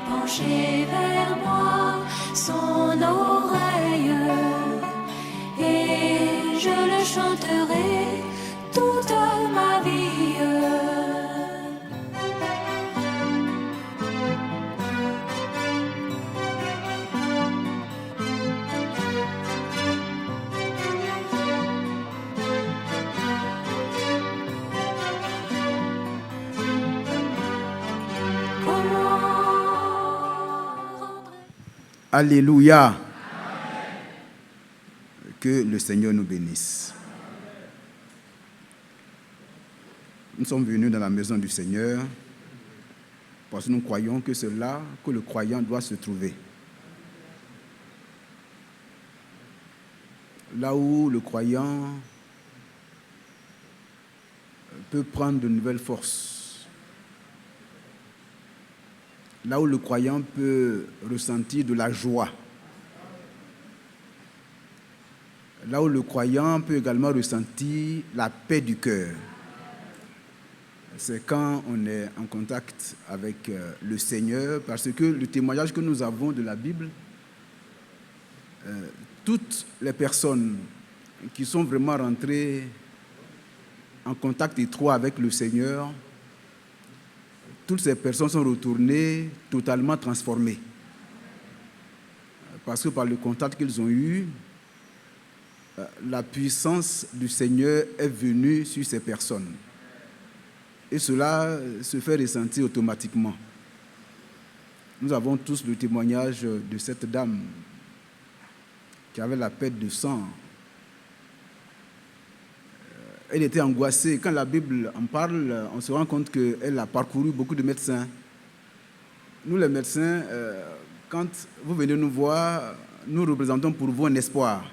penché vers moi son oreille, et je le chanterai toute ma vie. Alléluia. Amen. Que le Seigneur nous bénisse. Nous sommes venus dans la maison du Seigneur parce que nous croyons que c'est là que le croyant doit se trouver. Là où le croyant peut prendre de nouvelles forces. Là où le croyant peut ressentir de la joie. Là où le croyant peut également ressentir la paix du cœur. C'est quand on est en contact avec le Seigneur, parce que le témoignage que nous avons de la Bible, toutes les personnes qui sont vraiment rentrées en contact étroit avec le Seigneur, toutes ces personnes sont retournées totalement transformées. Parce que par le contact qu'ils ont eu, la puissance du Seigneur est venue sur ces personnes. Et cela se fait ressentir automatiquement. Nous avons tous le témoignage de cette dame qui avait la perte de sang. Elle était angoissée. Quand la Bible en parle, on se rend compte qu'elle a parcouru beaucoup de médecins. Nous, les médecins, quand vous venez nous voir, nous représentons pour vous un espoir.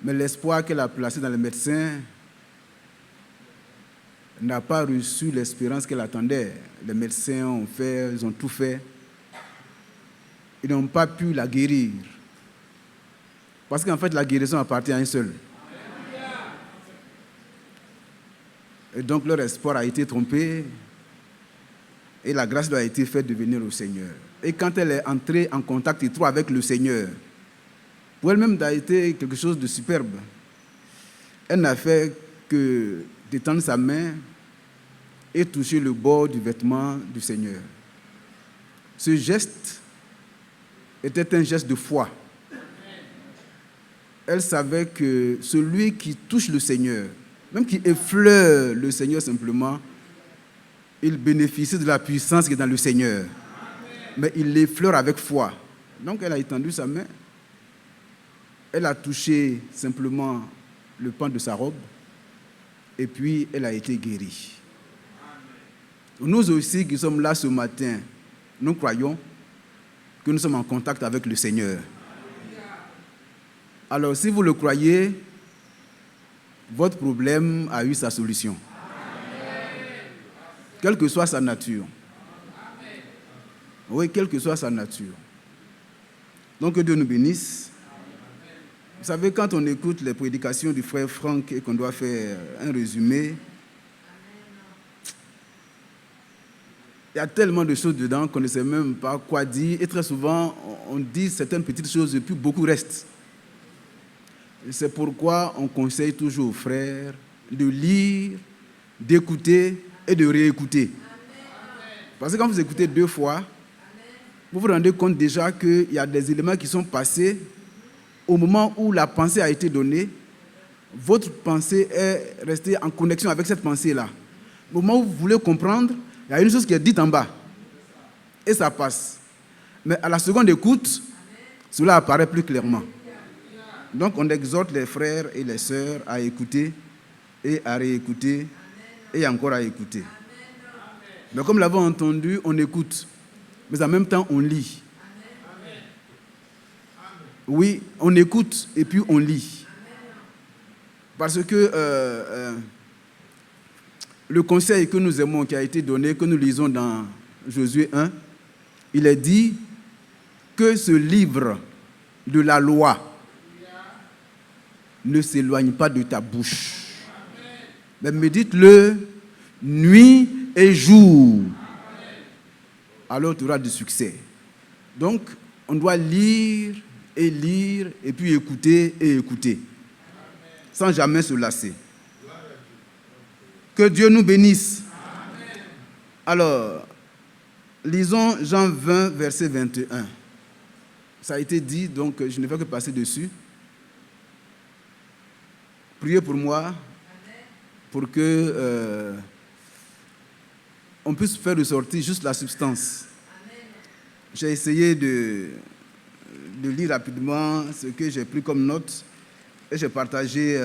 Mais l'espoir qu'elle a placé dans les médecins n'a pas reçu l'espérance qu'elle attendait. Les médecins ont fait, ils ont tout fait. Ils n'ont pas pu la guérir. Parce qu'en fait, la guérison appartient à un seul. Et donc leur espoir a été trompé et la grâce lui a été faite de venir au Seigneur. Et quand elle est entrée en contact étroit avec le Seigneur, pour elle-même, ça a été quelque chose de superbe. Elle n'a fait que d'étendre sa main et toucher le bord du vêtement du Seigneur. Ce geste était un geste de foi. Elle savait que celui qui touche le Seigneur, même qui effleure le Seigneur simplement, il bénéficie de la puissance qui est dans le Seigneur. Amen. Mais il l'effleure avec foi. Donc elle a étendu sa main, elle a touché simplement le pan de sa robe, et puis elle a été guérie. Amen. Nous aussi qui sommes là ce matin, nous croyons que nous sommes en contact avec le Seigneur. Alors si vous le croyez, votre problème a eu sa solution. Amen. Quelle que soit sa nature. Amen. Oui, quelle que soit sa nature. Donc que Dieu nous bénisse. Amen. Vous savez, quand on écoute les prédications du frère Franck et qu'on doit faire un résumé, il y a tellement de choses dedans qu'on ne sait même pas quoi dire. Et très souvent, on dit certaines petites choses et puis beaucoup reste. C'est pourquoi on conseille toujours aux frères de lire, d'écouter et de réécouter. Parce que quand vous écoutez 2 fois, vous vous rendez compte déjà qu'il y a des éléments qui sont passés au moment où la pensée a été donnée. Votre pensée est restée en connexion avec cette pensée-là. Au moment où vous voulez comprendre, il y a une chose qui est dite en bas. Et ça passe. Mais à la seconde écoute, cela apparaît plus clairement. Donc, on exhorte les frères et les sœurs à écouter et à réécouter et encore à écouter. Mais comme nous l'avons entendu, on écoute, mais en même temps, on lit. Oui, on écoute et puis on lit. Parce que le conseil que nous aimons, qui a été donné, que nous lisons dans Josué 1, il est dit que ce livre de la loi ne s'éloigne pas de ta bouche. Mais médite-le nuit et jour. alors tu auras du succès. Donc, on doit lire, et puis écouter et écouter, sans jamais se lasser. Que Dieu nous bénisse. Alors, lisons Jean 20, verset 21. Ça a été dit, donc je ne vais que passer dessus. Priez pour moi, pour que on puisse faire ressortir juste la substance. J'ai essayé de lire rapidement ce que j'ai pris comme note et j'ai partagé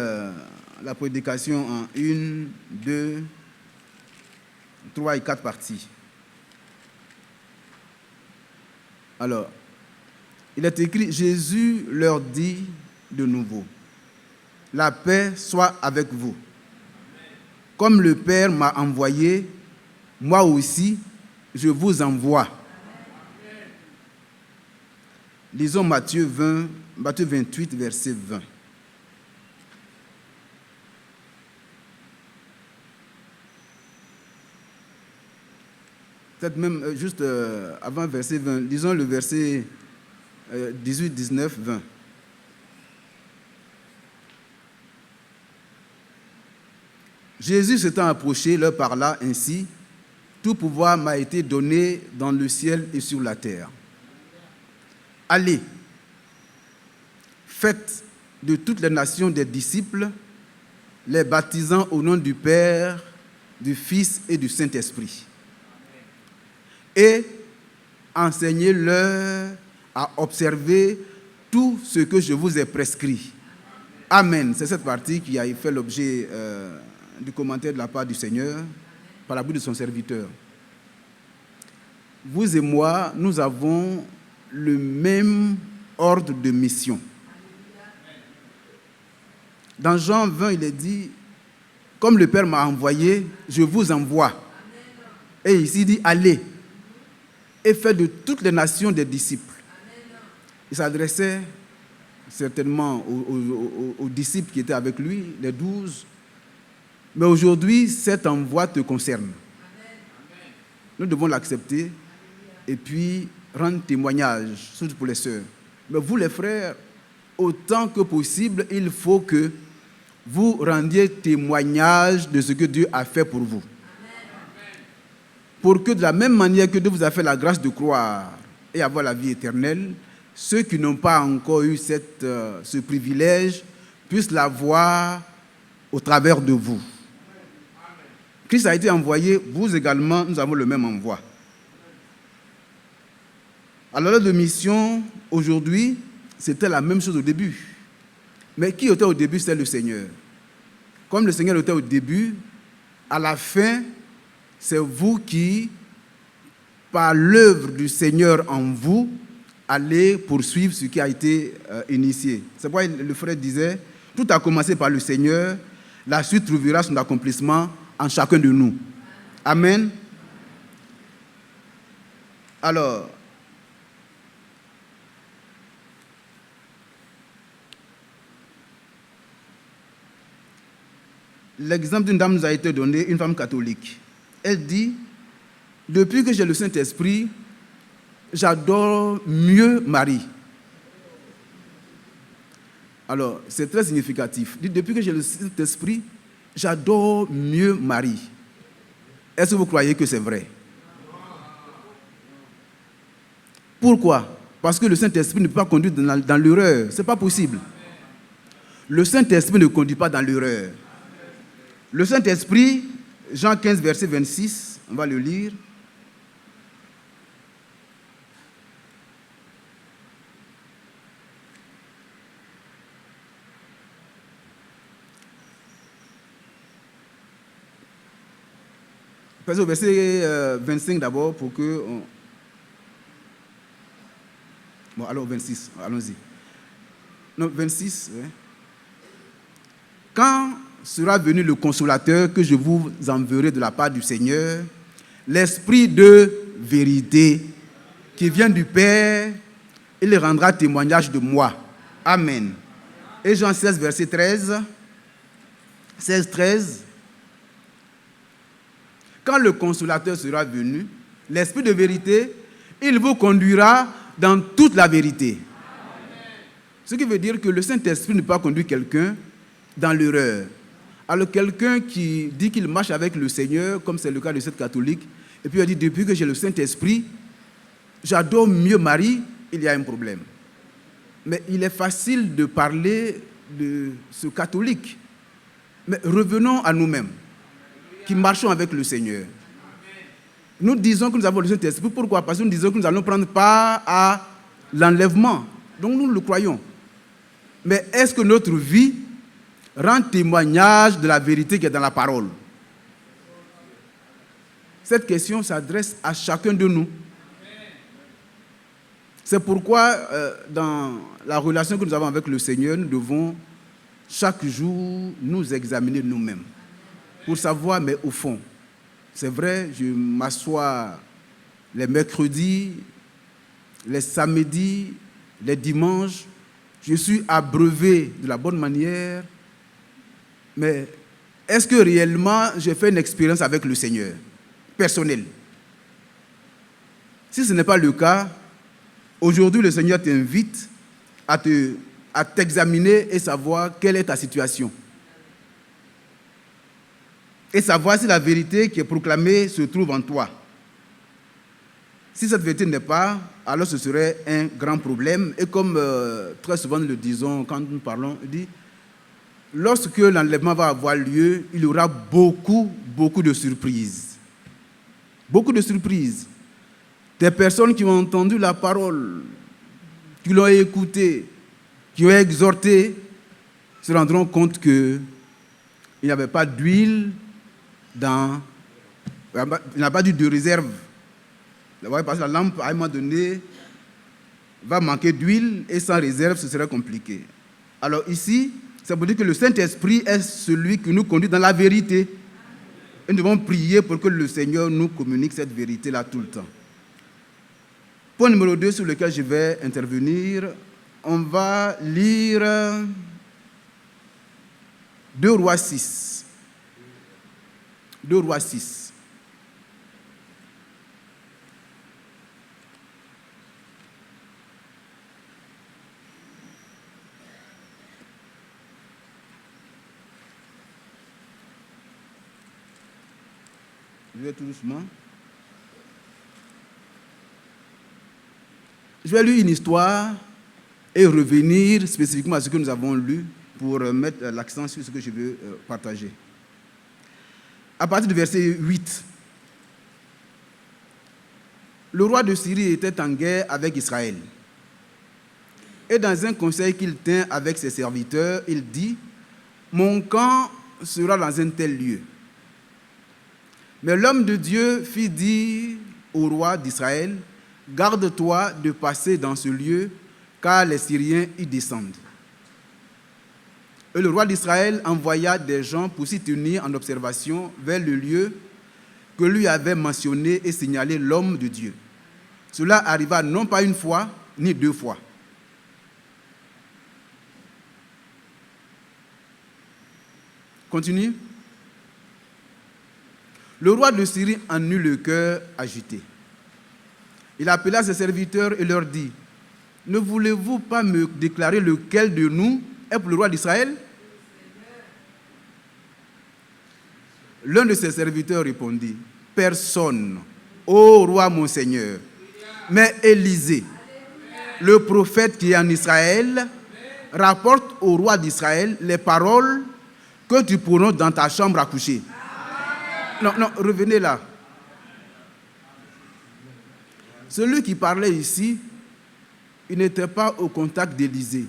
la prédication en 1, 2, 3 et 4 parties. Alors, il est écrit, Jésus leur dit de nouveau, la paix soit avec vous. Comme le Père m'a envoyé, moi aussi, je vous envoie. Lisons Matthieu 28, verset 20. Peut-être même juste avant verset 20, lisons le verset 18, 19, 20. Jésus s'étant approché, leur parla ainsi, tout pouvoir m'a été donné dans le ciel et sur la terre. Allez, faites de toutes les nations des disciples, les baptisant au nom du Père, du Fils et du Saint-Esprit. Et enseignez-leur à observer tout ce que je vous ai prescrit. Amen. C'est cette partie qui a fait l'objet du commentaire de la part du Seigneur par la bouche de son serviteur. Vous et moi, nous avons le même ordre de mission. Dans Jean 20, il est dit, comme le Père m'a envoyé, je vous envoie. Et ici, il dit, allez et faites de toutes les nations des disciples. Il s'adressait certainement aux disciples qui étaient avec lui, les 12. Mais aujourd'hui, cet envoi te concerne. Nous devons l'accepter et puis rendre témoignage, surtout pour les sœurs. Mais vous, les frères, autant que possible, il faut que vous rendiez témoignage de ce que Dieu a fait pour vous. Pour que de la même manière que Dieu vous a fait la grâce de croire et avoir la vie éternelle, ceux qui n'ont pas encore eu ce privilège puissent l'avoir au travers de vous. Christ a été envoyé, vous également, nous avons le même envoi. Alors, l'heure de mission, aujourd'hui, c'était la même chose au début. Mais qui était au début, c'est le Seigneur. Comme le Seigneur était au début, à la fin, c'est vous qui, par l'œuvre du Seigneur en vous, allez poursuivre ce qui a été initié. C'est pourquoi le frère disait, tout a commencé par le Seigneur, la suite trouvera son accomplissement en chacun de nous. Amen. Alors, l'exemple d'une dame nous a été donné, une femme catholique. Elle dit, depuis que j'ai le Saint-Esprit, j'adore mieux Marie. Alors, c'est très significatif. Depuis que j'ai le Saint-Esprit, j'adore mieux Marie. Est-ce que vous croyez que c'est vrai? Pourquoi? Parce que le Saint-Esprit ne peut pas conduire dans l'erreur. Ce n'est pas possible. Le Saint-Esprit ne conduit pas dans l'erreur. Le Saint-Esprit, Jean 15, verset 26, on va le lire. Au verset 25 d'abord pour que... Bon, alors 26, allons-y. Non, 26. Ouais. Quand sera venu le consolateur que je vous enverrai de la part du Seigneur, l'Esprit de vérité qui vient du Père, il rendra témoignage de moi. Amen. Et Jean 16, verset 13. 16, 13. Quand le consolateur sera venu, l'Esprit de vérité, il vous conduira dans toute la vérité. Ce qui veut dire que le Saint-Esprit ne peut pas conduire quelqu'un dans l'erreur. Alors quelqu'un qui dit qu'il marche avec le Seigneur, comme c'est le cas de cette catholique, et puis il dit, depuis que j'ai le Saint-Esprit, j'adore mieux Marie, il y a un problème. Mais il est facile de parler de ce catholique. Mais revenons à nous-mêmes, qui marchons avec le Seigneur. Nous disons que nous avons le Saint-Esprit. Pourquoi? Parce que nous disons que nous allons prendre part à l'enlèvement. Donc nous le croyons. Mais est-ce que notre vie rend témoignage de la vérité qui est dans la parole? Cette question s'adresse à chacun de nous. C'est pourquoi, dans la relation que nous avons avec le Seigneur, nous devons chaque jour nous examiner nous-mêmes pour savoir, mais au fond, c'est vrai, je m'assois les mercredis, les samedis, les dimanches, je suis abreuvé de la bonne manière, mais est-ce que réellement j'ai fait une expérience avec le Seigneur, personnelle? Si ce n'est pas le cas, aujourd'hui le Seigneur t'invite à t'examiner et savoir quelle est ta situation. Et savoir si la vérité qui est proclamée se trouve en toi. Si cette vérité n'est pas, alors ce serait un grand problème. Et comme très souvent nous le disons quand nous parlons, il dit, lorsque l'enlèvement va avoir lieu, il y aura beaucoup de surprises. Beaucoup de surprises. Des personnes qui ont entendu la parole, qui l'ont écoutée, qui ont exhorté, se rendront compte qu'il n'y avait pas d'huile il n'y a pas d'huile de réserve. Parce que la lampe, à un moment donné, va manquer d'huile et sans réserve, ce serait compliqué. Alors ici, ça veut dire que le Saint-Esprit est celui qui nous conduit dans la vérité. Et nous devons prier pour que le Seigneur nous communique cette vérité-là tout le temps. Point numéro 2 sur lequel je vais intervenir, on va lire 2 Rois 6. 2 Rois 6. Je vais tout doucement. Je vais lire une histoire et revenir spécifiquement à ce que nous avons lu pour mettre l'accent sur ce que je veux partager. À partir du verset 8, le roi de Syrie était en guerre avec Israël. Et dans un conseil qu'il tint avec ses serviteurs, il dit, « Mon camp sera dans un tel lieu. » Mais l'homme de Dieu fit dire au roi d'Israël, « Garde-toi de passer dans ce lieu, car les Syriens y descendent. » Et le roi d'Israël envoya des gens pour s'y tenir en observation vers le lieu que lui avait mentionné et signalé l'homme de Dieu. Cela arriva non pas une fois, ni 2 fois. Continue. Le roi de Syrie en eut le cœur agité. Il appela ses serviteurs et leur dit, « Ne voulez-vous pas me déclarer lequel de nous est pour le roi d'Israël? » L'un de ses serviteurs répondit, « Personne, ô roi mon Seigneur, mais Élisée, le prophète qui est en Israël, rapporte au roi d'Israël les paroles que tu prononces dans ta chambre à coucher. » Non, revenez là. Celui qui parlait ici, il n'était pas au contact d'Élisée.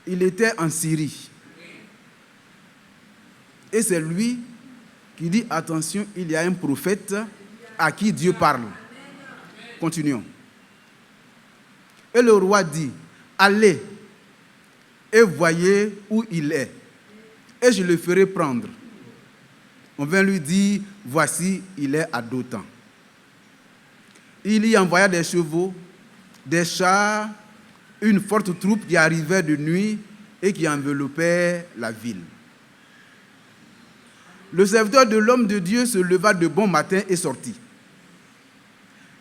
Il était en Syrie. Et c'est lui qui dit, attention, il y a un prophète à qui Dieu parle. Continuons. Et le roi dit, allez et voyez où il est, et je le ferai prendre. On vint lui dire, voici, il est à Dothan. Il y envoya des chevaux, des chars, une forte troupe qui arrivait de nuit et qui enveloppait la ville. Le serviteur de l'homme de Dieu se leva de bon matin et sortit.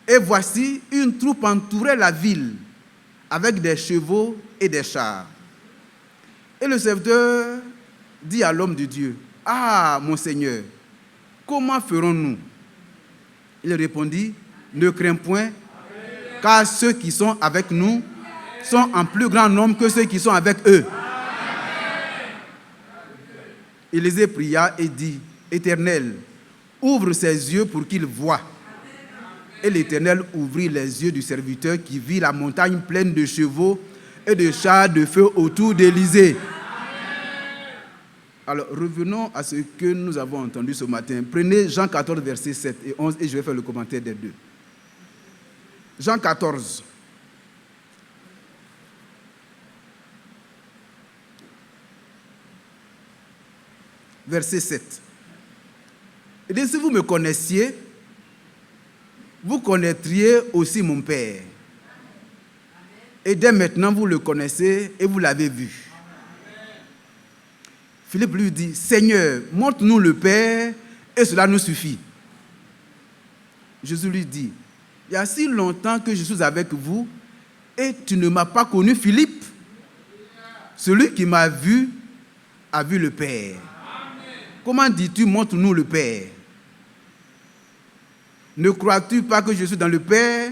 Et voici, une troupe entourait la ville avec des chevaux et des chars. Et le serviteur dit à l'homme de Dieu, « Ah, mon Seigneur, comment ferons-nous » Il répondit, « Ne crains point, car ceux qui sont avec nous sont en plus grand nombre que ceux qui sont avec eux. » Élisée pria et dit, « Éternel, ouvre ses yeux pour qu'il voie. » Et l'Éternel ouvrit les yeux du serviteur qui vit la montagne pleine de chevaux et de chars de feu autour d'Élisée. Alors, revenons à ce que nous avons entendu ce matin. Prenez Jean 14, versets 7 et 11, et je vais faire le commentaire des deux. Jean 14. Verset 7. Il dit, si vous me connaissiez, vous connaîtriez aussi mon Père. Et dès maintenant, vous le connaissez et vous l'avez vu. Philippe lui dit, Seigneur, montre-nous le Père et cela nous suffit. Jésus lui dit, il y a si longtemps que je suis avec vous et tu ne m'as pas connu, Philippe. Celui qui m'a vu a vu le Père. Comment dis-tu, montre-nous le Père? Ne crois-tu pas que je suis dans le Père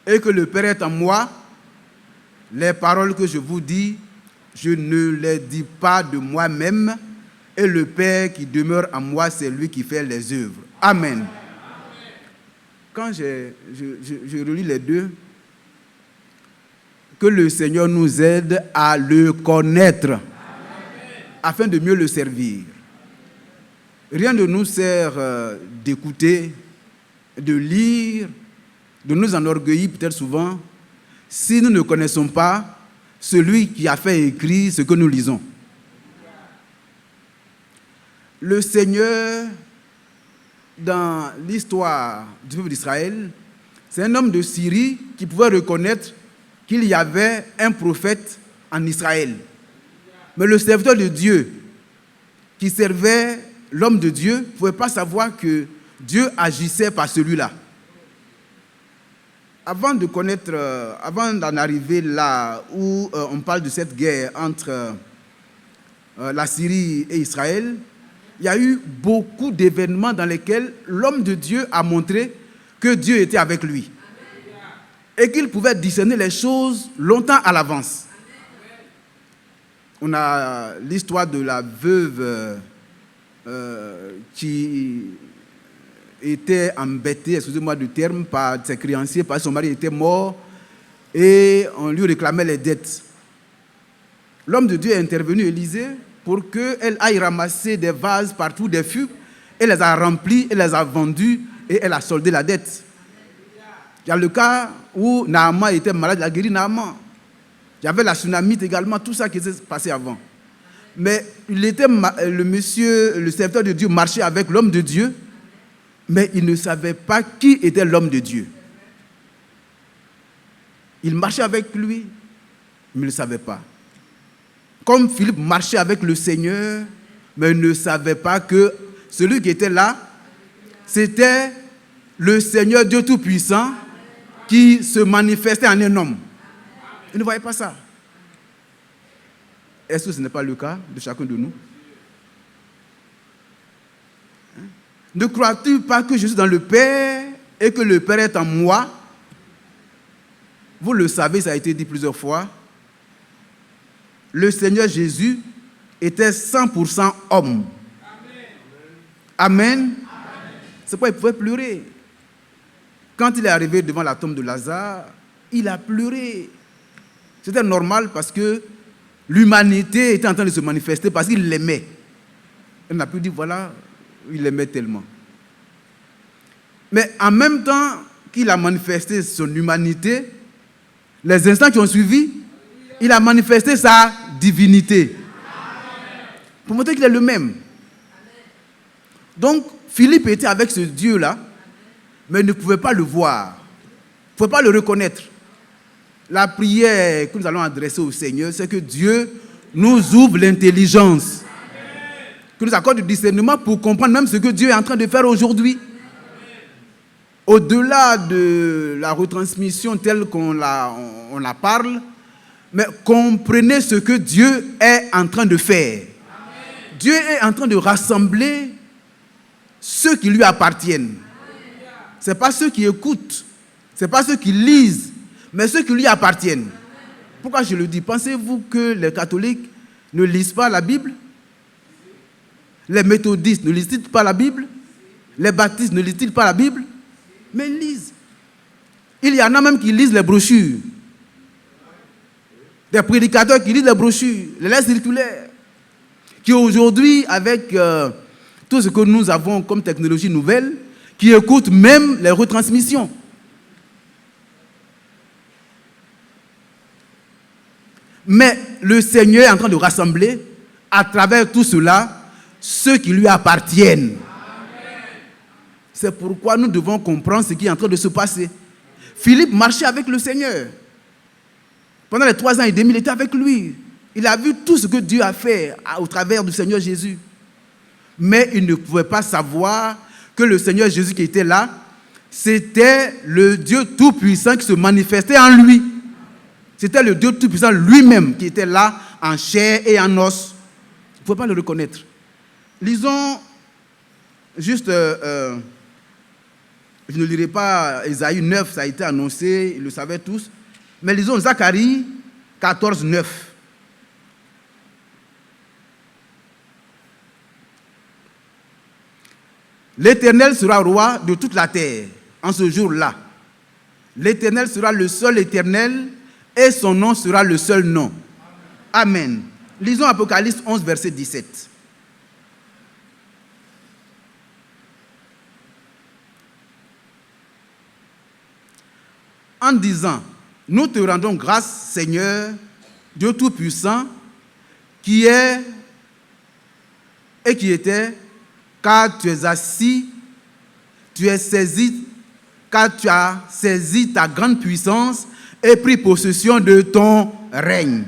et que le Père est en moi? Les paroles que je vous dis, je ne les dis pas de moi-même, et le Père qui demeure en moi, c'est lui qui fait les œuvres. Amen. Quand je relis les deux, que le Seigneur nous aide à le connaître, afin de mieux le servir. Rien ne nous sert d'écouter, de lire, de nous enorgueillir peut-être souvent, si nous ne connaissons pas celui qui a fait écrire ce que nous lisons. Le Seigneur, dans l'histoire du peuple d'Israël, c'est un homme de Syrie qui pouvait reconnaître qu'il y avait un prophète en Israël. Mais le serviteur de Dieu qui servait l'homme de Dieu ne pouvait pas savoir que Dieu agissait par celui-là. Avant d'en arriver là où on parle de cette guerre entre la Syrie et Israël, il y a eu beaucoup d'événements dans lesquels l'homme de Dieu a montré que Dieu était avec lui et qu'il pouvait discerner les choses longtemps à l'avance. On a l'histoire de la veuve qui était embêtée, excusez-moi du terme, par ses créanciers, parce que son mari était mort et on lui réclamait les dettes. L'homme de Dieu est intervenu, Élisée, pour qu'elle aille ramasser des vases partout, des fûts. Elle les a remplis, elle les a vendus et elle a soldé la dette. Il y a le cas où Naaman était malade, il a guéri Naaman. Il y avait la tsunamite également, tout ça qui s'est passé avant. Mais le serviteur de Dieu marchait avec l'homme de Dieu, mais il ne savait pas qui était l'homme de Dieu. Il marchait avec lui, mais il ne savait pas. Comme Philippe marchait avec le Seigneur, mais il ne savait pas que celui qui était là, c'était le Seigneur Dieu Tout-Puissant qui se manifestait en un homme. Il ne voyait pas ça. Est-ce que ce n'est pas le cas de chacun de nous? Ne crois-tu pas que je suis dans le Père et que le Père est en moi? Vous le savez, ça a été dit plusieurs fois. Le Seigneur Jésus était 100% homme. Amen. C'est pourquoi il pouvait pleurer. Quand il est arrivé devant la tombe de Lazare, il a pleuré. C'était normal parce que l'humanité était en train de se manifester parce qu'il l'aimait. Il n'a pu dire, voilà, il l'aimait tellement. Mais en même temps qu'il a manifesté son humanité, les instants qui ont suivi, il a manifesté sa divinité. Pour montrer qu'il est le même. Donc, Philippe était avec ce Dieu-là, mais il ne pouvait pas le voir. Il ne pouvait pas le reconnaître. La prière que nous allons adresser au Seigneur, c'est que Dieu nous ouvre l'intelligence. Que nous accorde du discernement pour comprendre même ce que Dieu est en train de faire aujourd'hui. au-delà de la retransmission telle qu'on la parle, mais comprenez ce que Dieu est en train de faire. Amen. Dieu est en train de rassembler ceux qui lui appartiennent. Ce n'est pas ceux qui écoutent, ce n'est pas ceux qui lisent, mais ceux qui lui appartiennent. Pourquoi je le dis? Pensez-vous que les catholiques ne lisent pas la Bible? Les méthodistes ne lisent-ils pas la Bible? Les baptistes ne lisent-ils pas la Bible? Mais ils lisent. Il y en a même qui lisent les brochures. Des prédicateurs qui lisent les brochures, les lettres circulaires, qui aujourd'hui, avec tout ce que nous avons comme technologie nouvelle, qui écoutent même les retransmissions. Mais le Seigneur est en train de rassembler à travers tout cela ceux qui lui appartiennent. Amen. C'est pourquoi nous devons comprendre ce qui est en train de se passer. Philippe marchait avec le Seigneur. Pendant les 3 ans et demi, il était avec lui. Il a vu tout ce que Dieu a fait au travers du Seigneur Jésus. Mais il ne pouvait pas savoir que le Seigneur Jésus qui était là, c'était le Dieu Tout-Puissant qui se manifestait en lui. C'était le Dieu Tout-Puissant lui-même qui était là en chair et en os. Il ne pouvait pas le reconnaître. Lisons juste, je ne lirai pas Ésaïe 9, ça a été annoncé, ils le savaient tous, mais lisons Zacharie 14, 9. L'Éternel sera roi de toute la terre en ce jour-là. L'Éternel sera le seul Éternel et son nom sera le seul nom. Amen. Lisons Apocalypse 11, verset 17. En disant, nous te rendons grâce, Seigneur, Dieu Tout-Puissant, qui est et qui était, car tu es assis, tu es saisi, car tu as saisi ta grande puissance et pris possession de ton règne.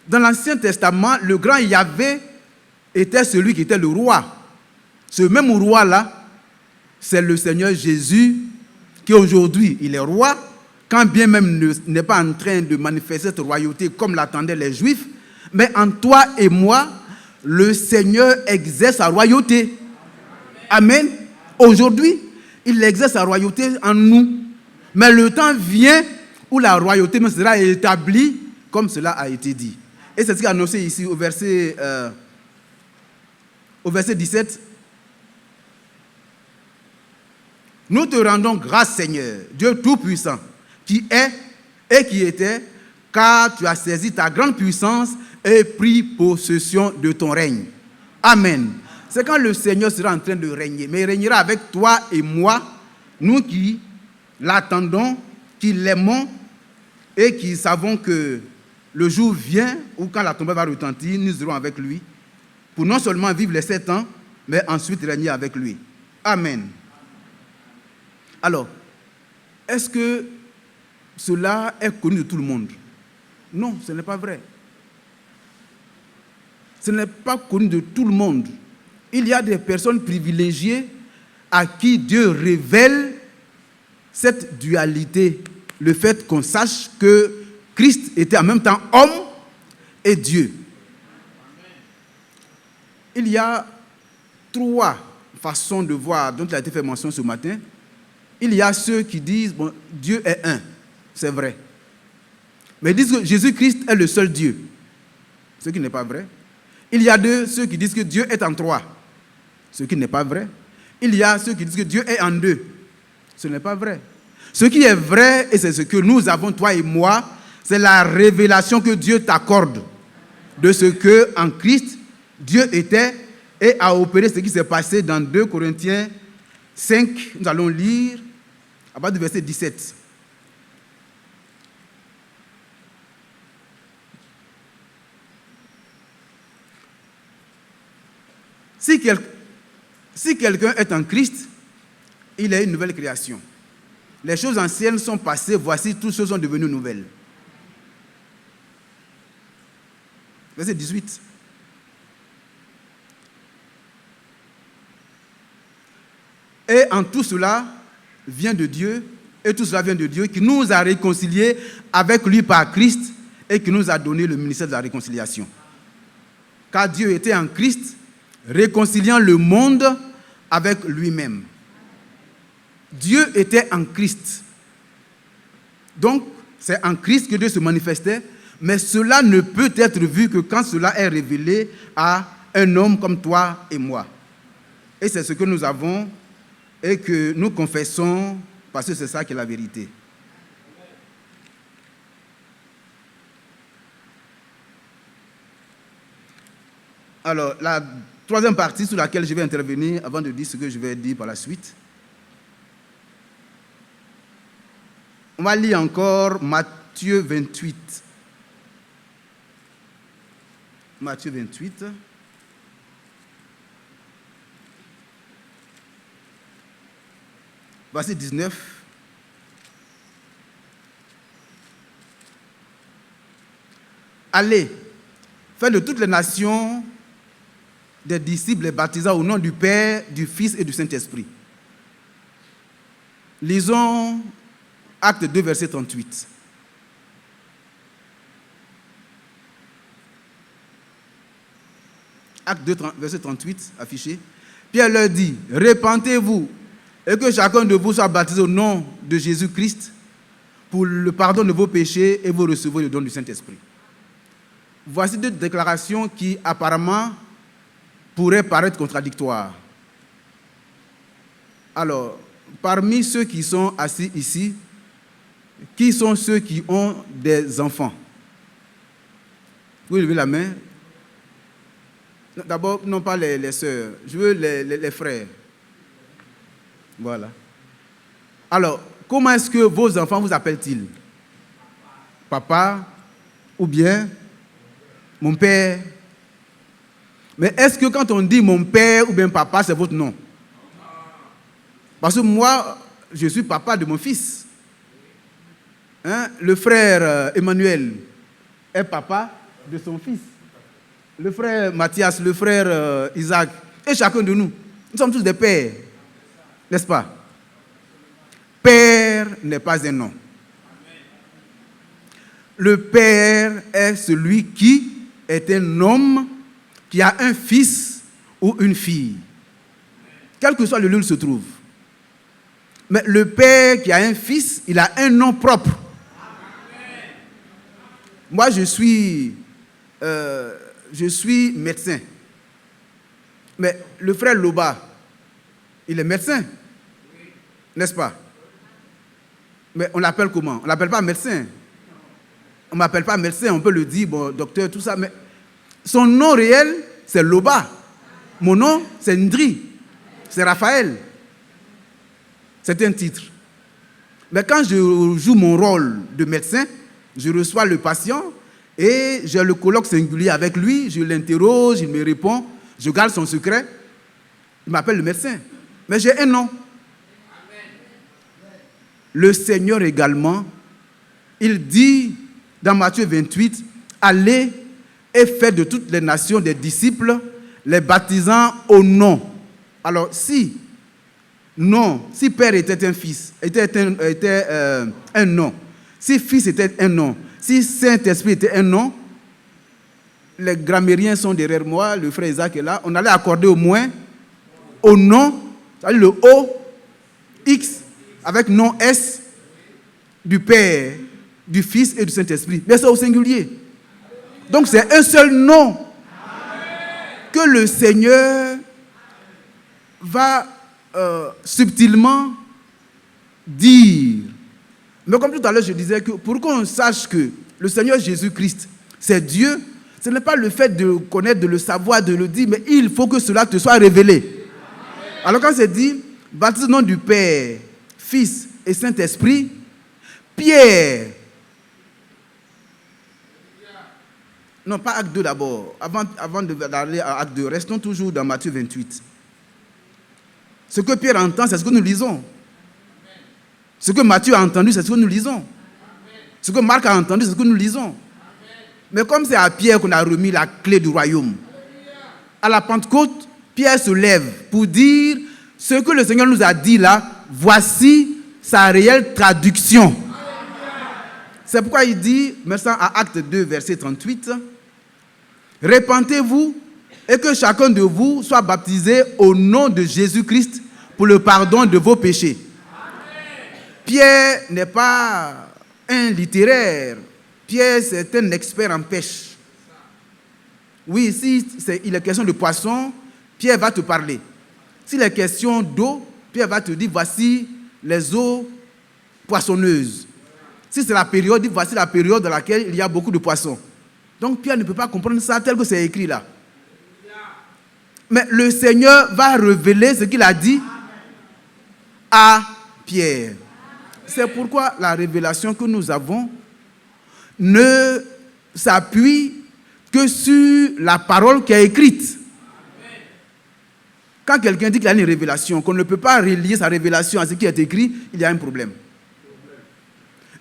Dans l'Ancien Testament, le grand Yahvé était celui qui était le roi. Ce même roi-là, c'est le Seigneur Jésus, qui aujourd'hui, il est roi, quand bien même n'est pas en train de manifester cette royauté comme l'attendaient les Juifs, mais en toi et moi, le Seigneur exerce sa royauté. Amen. Aujourd'hui, il exerce sa royauté en nous. Mais le temps vient où la royauté sera établie comme cela a été dit. Et c'est ce qui est annoncé ici au verset 17. Nous te rendons grâce, Seigneur, Dieu Tout-Puissant, qui est et qui était, car tu as saisi ta grande puissance et pris possession de ton règne. Amen. C'est quand le Seigneur sera en train de régner, mais il régnera avec toi et moi, nous qui l'attendons, qui l'aimons et qui savons que le jour vient où quand la trompette va retentir, nous serons avec lui pour non seulement vivre les 7 ans, mais ensuite régner avec lui. Amen. Alors, est-ce que cela est connu de tout le monde? Non, ce n'est pas vrai. Ce n'est pas connu de tout le monde. Il y a des personnes privilégiées à qui Dieu révèle cette dualité, le fait qu'on sache que Christ était en même temps homme et Dieu. Il y a 3 façons de voir dont il a été fait mention ce matin. Il y a ceux qui disent, bon, Dieu est un, c'est vrai. Mais ils disent que Jésus-Christ est le seul Dieu, ce qui n'est pas vrai. Il y a ceux qui disent que Dieu est en 3, ce qui n'est pas vrai. Il y a ceux qui disent que Dieu est en 2, ce n'est pas vrai. Ce qui est vrai, et c'est ce que nous avons, toi et moi, c'est la révélation que Dieu t'accorde de ce que en Christ, Dieu était et a opéré ce qui s'est passé dans 2 Corinthiens 5. Nous allons lire à partir du verset 17. Si quelqu'un est en Christ, il est une nouvelle création. Les choses anciennes sont passées, voici, toutes choses sont devenues nouvelles. Verset 18. Et en tout cela, vient de Dieu, et tout cela vient de Dieu, qui nous a réconciliés avec lui par Christ et qui nous a donné le ministère de la réconciliation. Car Dieu était en Christ, réconciliant le monde avec lui-même. Dieu était en Christ. Donc, c'est en Christ que Dieu se manifestait, mais cela ne peut être vu que quand cela est révélé à un homme comme toi et moi. Et c'est ce que nous avons et que nous confessons parce que c'est ça qui est la vérité. Alors, la troisième partie sur laquelle je vais intervenir avant de dire ce que je vais dire par la suite. On va lire encore Matthieu 28. Matthieu 28. Verset 19. Allez, faites de toutes les nations des disciples les baptisant au nom du Père, du Fils et du Saint-Esprit. Lisons Acte 2, verset 38. Acte 2, verset 38, affiché. Pierre leur dit, repentez-vous et que chacun de vous soit baptisé au nom de Jésus-Christ pour le pardon de vos péchés et vous recevrez le don du Saint-Esprit. Voici deux déclarations qui apparemment pourraient paraître contradictoires. Alors, parmi ceux qui sont assis ici, qui sont ceux qui ont des enfants? Vous levez la main. D'abord, non pas les sœurs, je veux les frères. Voilà. Alors, comment est-ce que vos enfants vous appellent-ils? Papa ou bien mon père? Mais est-ce que quand on dit mon père ou bien papa, c'est votre nom? Parce que moi, je suis papa de mon fils. Hein? Le frère Emmanuel est papa de son fils. Le frère Mathias, le frère Isaac, et chacun de nous, nous sommes tous des pères, n'est-ce pas? Père n'est pas un nom. Le père est celui qui est un homme qui a un fils ou une fille, quel que soit le lieu où il se trouve. Mais le père qui a un fils, il a un nom propre. Moi, je suis médecin. Mais le frère Loba, il est médecin, n'est-ce pas? Mais on l'appelle comment? On ne l'appelle pas médecin. On ne m'appelle pas médecin, on peut le dire, bon, docteur, tout ça, mais son nom réel, c'est Loba. Mon nom, c'est Ndri. C'est Raphaël. C'est un titre. Mais quand je joue mon rôle de médecin, je reçois le patient et j'ai le colloque singulier avec lui, je l'interroge, il me répond, je garde son secret. Il m'appelle le médecin. Mais j'ai un nom. Le Seigneur également, il dit dans Matthieu 28, allez et faites de toutes les nations des disciples, les baptisant au nom. Alors si Père était un fils, était un nom, si Fils était un nom, si Saint-Esprit était un nom, les grammairiens sont derrière moi, le frère Isaac est là, on allait accorder au moins au nom, c'est-à-dire le O, X, avec nom S, du Père, du Fils et du Saint-Esprit. Mais c'est au singulier. Donc c'est un seul nom que le Seigneur va subtilement dire. Mais comme tout à l'heure je disais que pour qu'on sache que le Seigneur Jésus-Christ c'est Dieu, ce n'est pas le fait de connaître, de le savoir, de le dire, mais il faut que cela te soit révélé. Alors quand c'est dit baptise au nom du Père, Fils et Saint-Esprit, Pierre, non pas acte 2 d'abord, avant d'aller à acte 2, restons toujours dans Matthieu 28. Ce que Pierre entend, c'est ce que nous lisons. Ce que Matthieu a entendu, c'est ce que nous lisons. Ce que Marc a entendu, c'est ce que nous lisons. Mais comme c'est à Pierre qu'on a remis la clé du royaume, à la Pentecôte, Pierre se lève pour dire ce que le Seigneur nous a dit là, voici sa réelle traduction. C'est pourquoi il dit, maintenant à Acte 2, verset 38, « Repentez-vous et que chacun de vous soit baptisé au nom de Jésus-Christ pour le pardon de vos péchés. » Pierre n'est pas un littéraire. Pierre, c'est un expert en pêche. Oui, ici, il est question de poisson, Pierre va te parler. S'il est question d'eau, Pierre va te dire, voici les eaux poissonneuses. Si c'est la période, voici la période dans laquelle il y a beaucoup de poissons. Donc Pierre ne peut pas comprendre ça tel que c'est écrit là. Mais le Seigneur va révéler ce qu'il a dit à Pierre. C'est pourquoi la révélation que nous avons ne s'appuie que sur la parole qui est écrite. Quand quelqu'un dit qu'il a une révélation, qu'on ne peut pas relier sa révélation à ce qui est écrit, il y a un problème.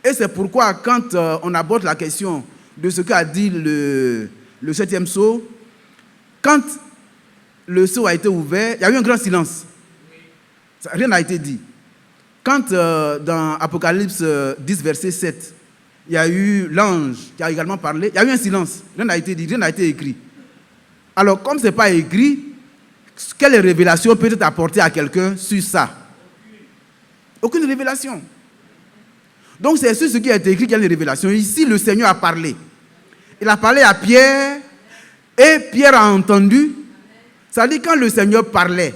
Et c'est pourquoi quand on aborde la question de ce qu'a dit le 7e sceau, quand le sceau a été ouvert, il y a eu un grand silence. Rien n'a été dit. Quand dans Apocalypse 10, verset 7, il y a eu l'ange qui a également parlé, il y a eu un silence. Rien n'a été dit, rien n'a été écrit. Alors, comme ce n'est pas écrit, quelle révélation peut être apportée à quelqu'un sur ça? Aucune révélation. Donc, c'est sur ce qui est écrit qu'il y a une révélation. Ici, le Seigneur a parlé. Il a parlé à Pierre et Pierre a entendu. Ça dit quand le Seigneur parlait,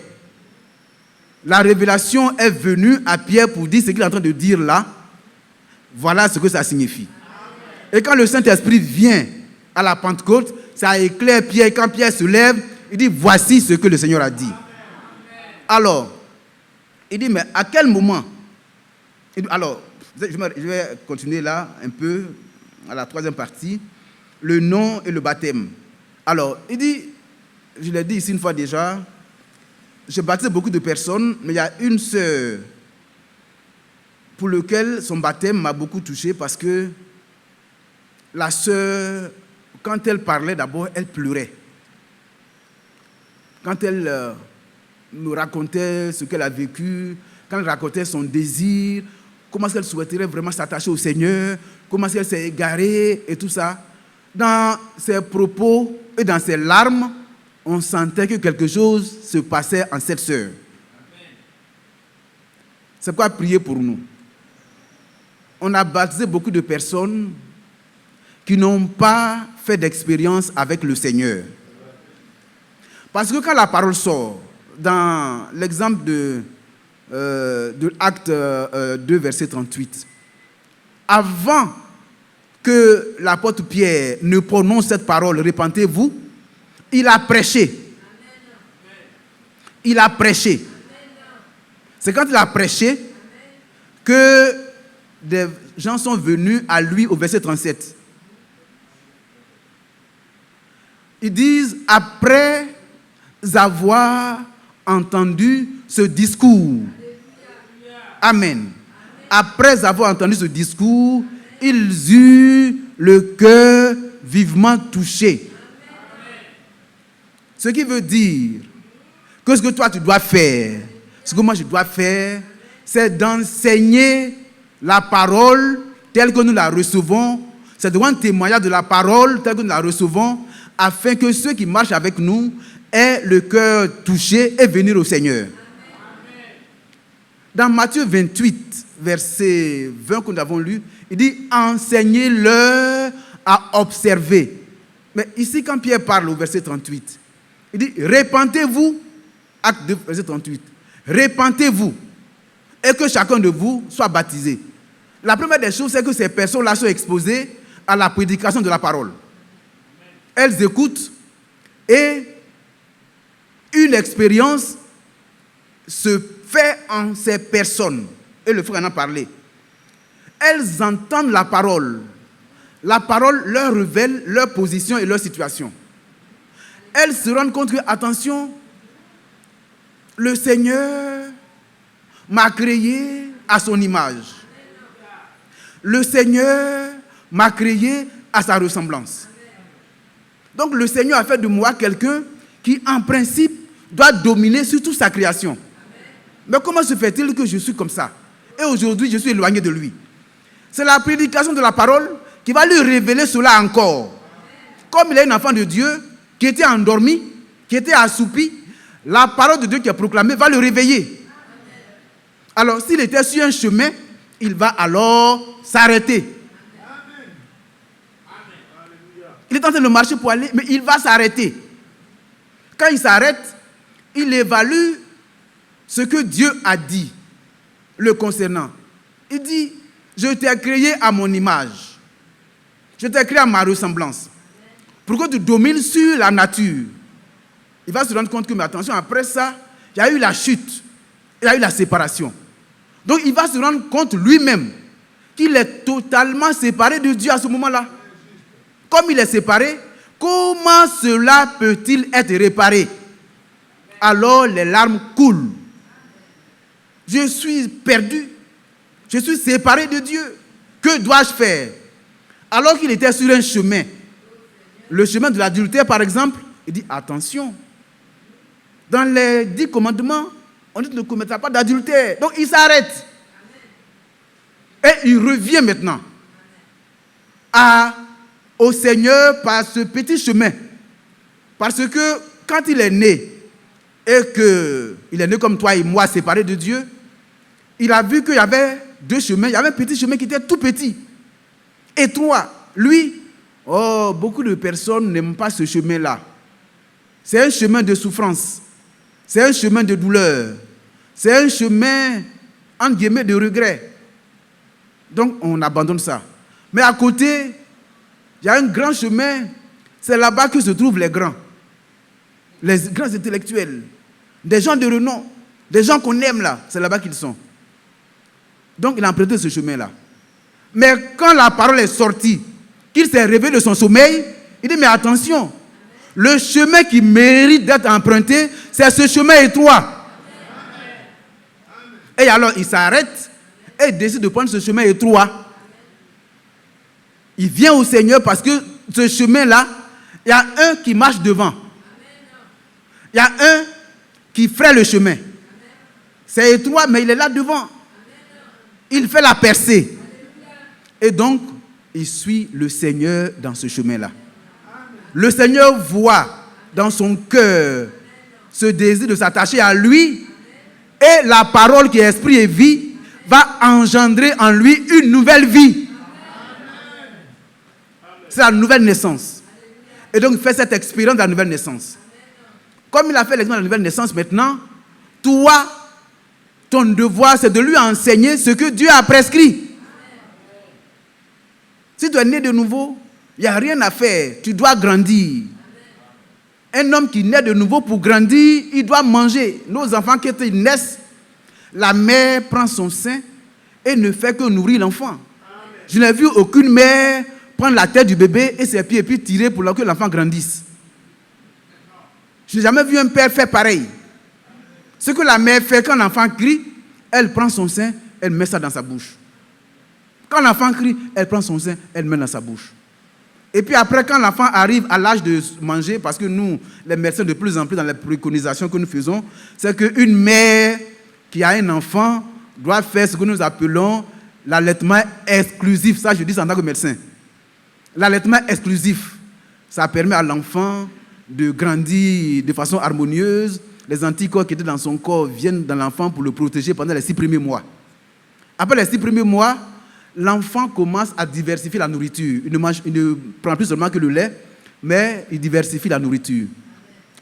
la révélation est venue à Pierre pour dire ce qu'il est en train de dire là. Voilà ce que ça signifie. Et quand le Saint-Esprit vient à la Pentecôte, ça éclaire Pierre. Quand Pierre se lève, il dit voici ce que le Seigneur a dit. Alors, il dit mais à quel moment? Alors, je vais continuer là un peu à la troisième partie. Le nom et le baptême. Alors, il dit, je l'ai dit ici une fois déjà, j'ai baptisé beaucoup de personnes, mais il y a une sœur pour laquelle son baptême m'a beaucoup touché parce que la sœur, quand elle parlait d'abord, elle pleurait. Quand elle nous racontait ce qu'elle a vécu, quand elle racontait son désir, comment est-ce qu'elle souhaiterait vraiment s'attacher au Seigneur, comment est-ce qu'elle s'est égarée et tout ça. Dans ses propos et dans ses larmes, on sentait que quelque chose se passait en cette sœur. C'est quoi prier pour nous? On a baptisé beaucoup de personnes qui n'ont pas fait d'expérience avec le Seigneur. Parce que quand la parole sort, dans l'exemple de Acte 2, verset 38, avant que l'apôtre Pierre ne prononce cette parole, repentez-vous, il a prêché. Il a prêché. C'est quand il a prêché que des gens sont venus à lui au verset 37. Ils disent, après avoir entendu ce discours, Amen. Après avoir entendu ce discours, ils eurent le cœur vivement touché. Ce qui veut dire que ce que toi tu dois faire, ce que moi je dois faire, c'est d'enseigner la parole telle que nous la recevons, c'est de rendre témoignage de la parole telle que nous la recevons, afin que ceux qui marchent avec nous aient le cœur touché et venir au Seigneur. Dans Matthieu 28, verset 20 que nous avons lu, il dit « Enseignez-leur à observer ». Mais ici, quand Pierre parle au verset 38, il dit « Repentez-vous », acte 2, verset 38, « Repentez-vous et que chacun de vous soit baptisé ». La première des choses, c'est que ces personnes-là sont exposées à la prédication de la parole. Elles écoutent et une expérience se fait en ces personnes. Et le frère en a parlé. Elles entendent la parole. La parole leur révèle leur position et leur situation. Elles se rendent compte que, attention, le Seigneur m'a créé à son image. Le Seigneur m'a créé à sa ressemblance. Donc le Seigneur a fait de moi quelqu'un qui, en principe, doit dominer sur toute sa création. Mais comment se fait-il que je suis comme ça? Et aujourd'hui, je suis éloigné de lui. C'est la prédication de la parole qui va lui révéler cela encore. Comme il est un enfant de Dieu, qui était endormi, qui était assoupi, la parole de Dieu qui est proclamée va le réveiller. Alors, s'il était sur un chemin, il va alors s'arrêter. Il est en train de marcher pour aller, mais il va s'arrêter. Quand il s'arrête, il évalue ce que Dieu a dit le concernant. Il dit, je t'ai créé à mon image. Je t'ai créé à ma ressemblance. Pour que tu domines sur la nature. Il va se rendre compte que, mais attention, après ça, il y a eu la chute. Il y a eu la séparation. Donc, il va se rendre compte lui-même qu'il est totalement séparé de Dieu à ce moment-là. Comme il est séparé, comment cela peut-il être réparé? Alors les larmes coulent. Je suis perdu. Je suis séparé de Dieu. Que dois-je faire? Alors qu'il était sur un chemin, le chemin de l'adultère par exemple, il dit attention. Dans les 10 commandements, on dit ne commettra pas d'adultère. Donc il s'arrête. Et il revient maintenant au Seigneur par ce petit chemin. Parce que quand il est né, et qu'il est né comme toi et moi, séparé de Dieu, il a vu qu'il y avait 2 chemins. Il y avait un petit chemin qui était tout petit, étroit. Lui, beaucoup de personnes n'aiment pas ce chemin-là. C'est un chemin de souffrance. C'est un chemin de douleur. C'est un chemin, entre guillemets, de regret. Donc, on abandonne ça. Mais à côté, il y a un grand chemin. C'est là-bas que se trouvent les grands intellectuels, des gens de renom, des gens qu'on aime là. C'est là-bas qu'ils sont. Donc, il a emprunté ce chemin-là. Mais quand la parole est sortie, qu'il s'est réveillé de son sommeil, il dit, mais attention, le chemin qui mérite d'être emprunté, c'est ce chemin étroit. Et alors, il s'arrête et il décide de prendre ce chemin étroit. Il vient au Seigneur parce que ce chemin-là, il y a un qui marche devant. Il y a un qui fraye le chemin. C'est étroit, mais il est là devant. Il fait la percée. Et donc, il suit le Seigneur dans ce chemin-là. Le Seigneur voit dans son cœur ce désir de s'attacher à lui. Et la parole qui est esprit et vie va engendrer en lui une nouvelle vie. C'est la nouvelle naissance. Et donc, il fait cette expérience de la nouvelle naissance. Comme il a fait l'expérience de la nouvelle naissance maintenant, toi, ton devoir, c'est de lui enseigner ce que Dieu a prescrit. Si tu es né de nouveau, il n'y a rien à faire. Tu dois grandir. Un homme qui naît de nouveau pour grandir, il doit manger. Nos enfants qui naissent, la mère prend son sein et ne fait que nourrir l'enfant. Je n'ai vu aucune mère prendre la tête du bébé et ses pieds et puis tirer pour que l'enfant grandisse. Je n'ai jamais vu un père faire pareil. Ce que la mère fait quand l'enfant crie, elle prend son sein, elle met ça dans sa bouche. Quand l'enfant crie, elle prend son sein, elle met dans sa bouche. Et puis après, quand l'enfant arrive à l'âge de manger, parce que nous, les médecins, de plus en plus dans les préconisations que nous faisons, c'est qu'une mère qui a un enfant doit faire ce que nous appelons l'allaitement exclusif. Ça, je dis en tant que médecin. L'allaitement exclusif, ça permet à l'enfant de grandir de façon harmonieuse. Les anticorps qui étaient dans son corps viennent dans l'enfant pour le protéger pendant les 6 premiers mois. Après les 6 premiers mois, l'enfant commence à diversifier la nourriture. Il ne prend plus seulement que le lait, mais il diversifie la nourriture.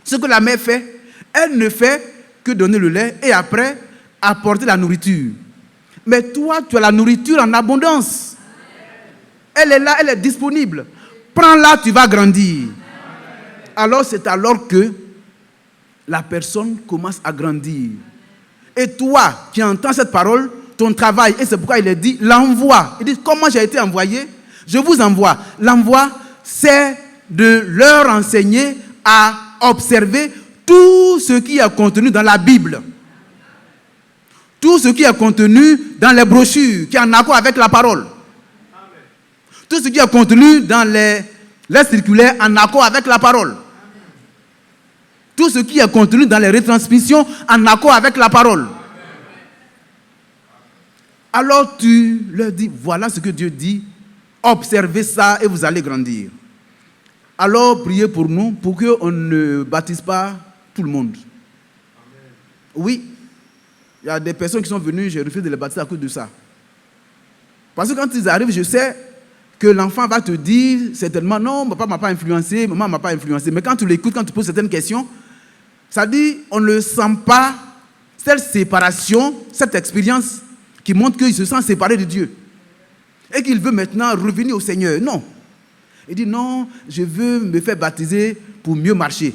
Ce que la mère fait, elle ne fait que donner le lait et après apporter la nourriture. Mais toi, tu as la nourriture en abondance. Elle est là, elle est disponible. Prends-la, tu vas grandir. Alors c'est alors que la personne commence à grandir. Et toi, qui entends cette parole, ton travail, et c'est pourquoi il est dit, l'envoi. Il dit, comment j'ai été envoyé? Je vous envoie. L'envoi, c'est de leur enseigner à observer tout ce qui est contenu dans la Bible. Tout ce qui est contenu dans les brochures, qui est en accord avec la parole. Tout ce qui est contenu dans les circulaires en accord avec la parole. Tout ce qui est contenu dans les retransmissions en accord avec la parole. Alors tu leur dis, voilà ce que Dieu dit, observez ça et vous allez grandir. Alors priez pour nous, pour qu'on ne baptise pas tout le monde. Amen. Oui, il y a des personnes qui sont venues, j'ai refusé de les baptiser à cause de ça. Parce que quand ils arrivent, je sais que l'enfant va te dire certainement, non, papa ne m'a pas influencé, maman ne m'a pas influencé. Mais quand tu l'écoutes, quand tu poses certaines questions, ça dit, on ne sent pas cette séparation, cette expérience qui montre qu'il se sent séparé de Dieu. Et qu'il veut maintenant revenir au Seigneur. Non. Il dit, non, je veux me faire baptiser pour mieux marcher.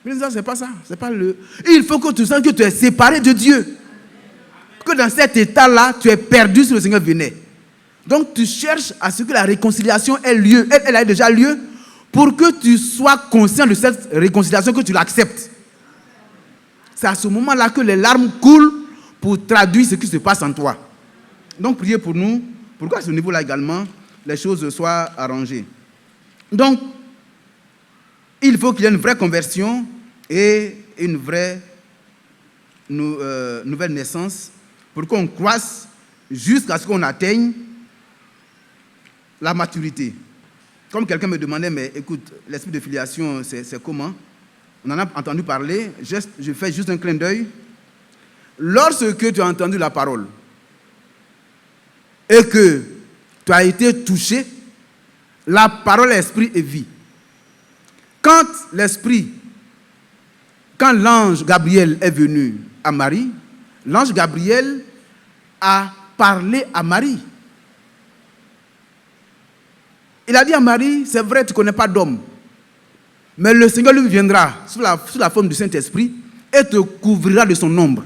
Mais ça, c'est pas ça. C'est pas le... Il faut que tu sens que tu es séparé de Dieu. Que dans cet état-là, tu es perdu si le Seigneur venait. Donc, tu cherches à ce que la réconciliation ait lieu. Elle a déjà lieu pour que tu sois conscient de cette réconciliation, que tu l'acceptes. C'est à ce moment-là que les larmes coulent pour traduire ce qui se passe en toi. Donc, priez pour nous. Pourquoi à ce niveau-là également, les choses soient arrangées. Donc, il faut qu'il y ait une vraie conversion et une vraie nouvelle naissance pour qu'on croisse jusqu'à ce qu'on atteigne la maturité. Comme quelqu'un me demandait, mais écoute, l'esprit de filiation, c'est comment? On en a entendu parler, je fais juste un clin d'œil. Lorsque tu as entendu la parole et que tu as été touché, la parole, esprit et vie. Quand l'ange Gabriel est venu à Marie, l'ange Gabriel a parlé à Marie. Il a dit à Marie, c'est vrai, tu ne connais pas d'homme, mais le Seigneur lui viendra sous la forme du Saint-Esprit et te couvrira de son ombre.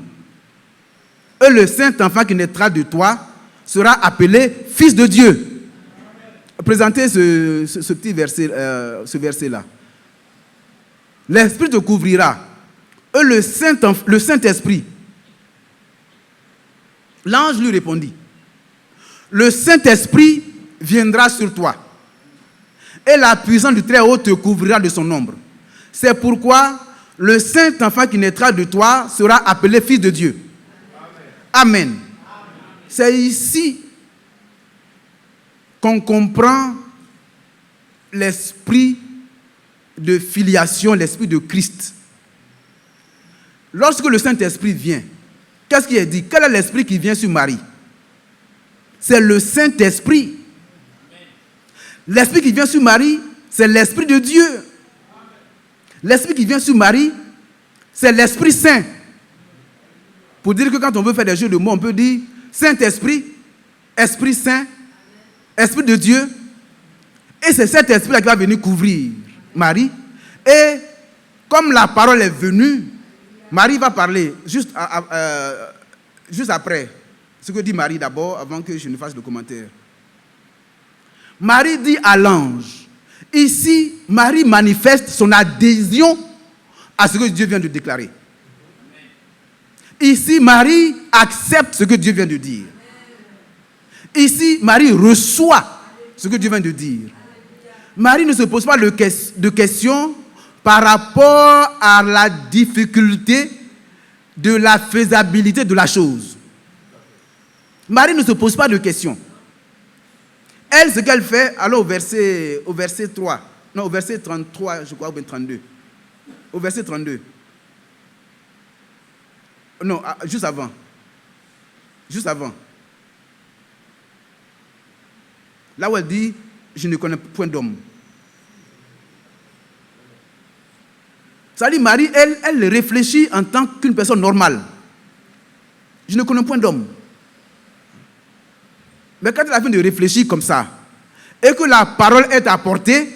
Et le Saint-Enfant qui naîtra de toi sera appelé Fils de Dieu. Présentez ce petit verset, ce verset-là. L'Esprit te couvrira. Et le Saint-Esprit. L'ange lui répondit, le Saint-Esprit viendra sur toi. Et la puissance du Très-Haut te couvrira de son ombre. C'est pourquoi le Saint-Enfant qui naîtra de toi sera appelé Fils de Dieu. Amen. Amen. C'est ici qu'on comprend l'esprit de filiation, l'esprit de Christ. Lorsque le Saint-Esprit vient, qu'est-ce qui est dit? Quel est l'esprit qui vient sur Marie? C'est le Saint-Esprit. L'esprit qui vient sur Marie, c'est l'Esprit de Dieu. L'esprit qui vient sur Marie, c'est l'Esprit Saint. Pour dire que quand on veut faire des jeux de mots, on peut dire Saint-Esprit, Esprit Saint, Esprit de Dieu. Et c'est cet esprit-là qui va venir couvrir Marie. Et comme la parole est venue, Marie va parler juste après. Ce que dit Marie d'abord, avant que je ne fasse le commentaire. Marie dit à l'ange, ici, Marie manifeste son adhésion à ce que Dieu vient de déclarer. Ici, Marie accepte ce que Dieu vient de dire. Ici, Marie reçoit ce que Dieu vient de dire. Marie ne se pose pas de questions par rapport à la difficulté de la faisabilité de la chose. Marie ne se pose pas de questions. Elle, ce qu'elle fait, alors au verset 3, non, au verset 33, je crois, ou bien 32. Au verset 32. Non, juste avant. Juste avant. Là où elle dit, je ne connais point d'homme. Ça dit, Marie, elle réfléchit en tant qu'une personne normale. Je ne connais point d'homme. Mais quand elle a fini de réfléchir comme ça, et que la parole est apportée,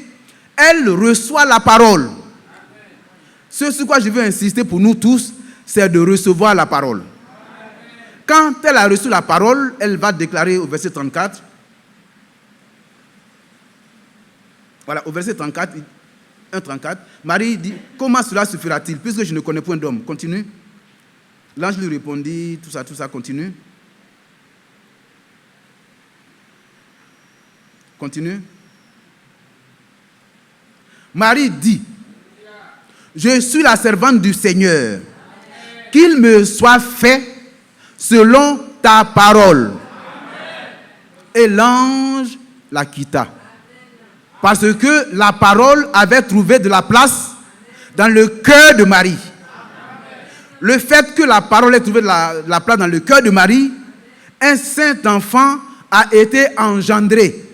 elle reçoit la parole. Ce sur quoi je veux insister pour nous tous, c'est de recevoir la parole. Quand elle a reçu la parole, elle va déclarer au verset 34. Voilà, au verset 34, 1,34, Marie dit, comment cela se fera-t-il, puisque je ne connais point d'homme? Continue. L'ange lui répondit, tout ça, continue. Continue. Marie dit, je suis la servante du Seigneur, qu'il me soit fait selon ta ta parole. Et l'ange la quitta. Parce que la parole avait trouvé de la place dans le cœur de Marie. Le fait que la parole ait trouvé de la place dans le cœur de Marie, un saint enfant a été engendré.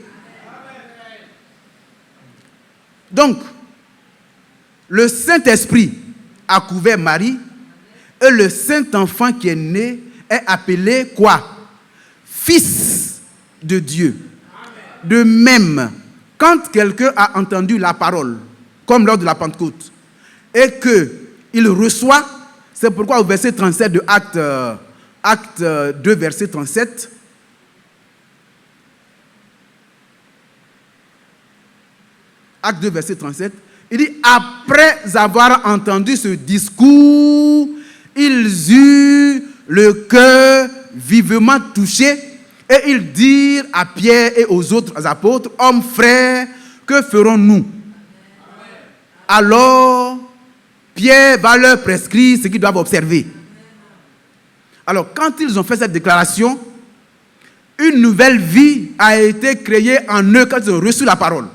Donc, le Saint-Esprit a couvert Marie et le Saint-Enfant qui est né est appelé quoi? Fils de Dieu. De même, quand quelqu'un a entendu la parole, comme lors de la Pentecôte, et qu'il reçoit, c'est pourquoi au verset 37 de Acte 2, verset 37, Acte 2, verset 37, il dit, après avoir entendu ce discours, ils eurent le cœur vivement touché et ils dirent à Pierre et aux autres apôtres, hommes frères, que ferons-nous? Alors, Pierre va leur prescrire ce qu'ils doivent observer. Alors, quand ils ont fait cette déclaration, une nouvelle vie a été créée en eux quand ils ont reçu la parole.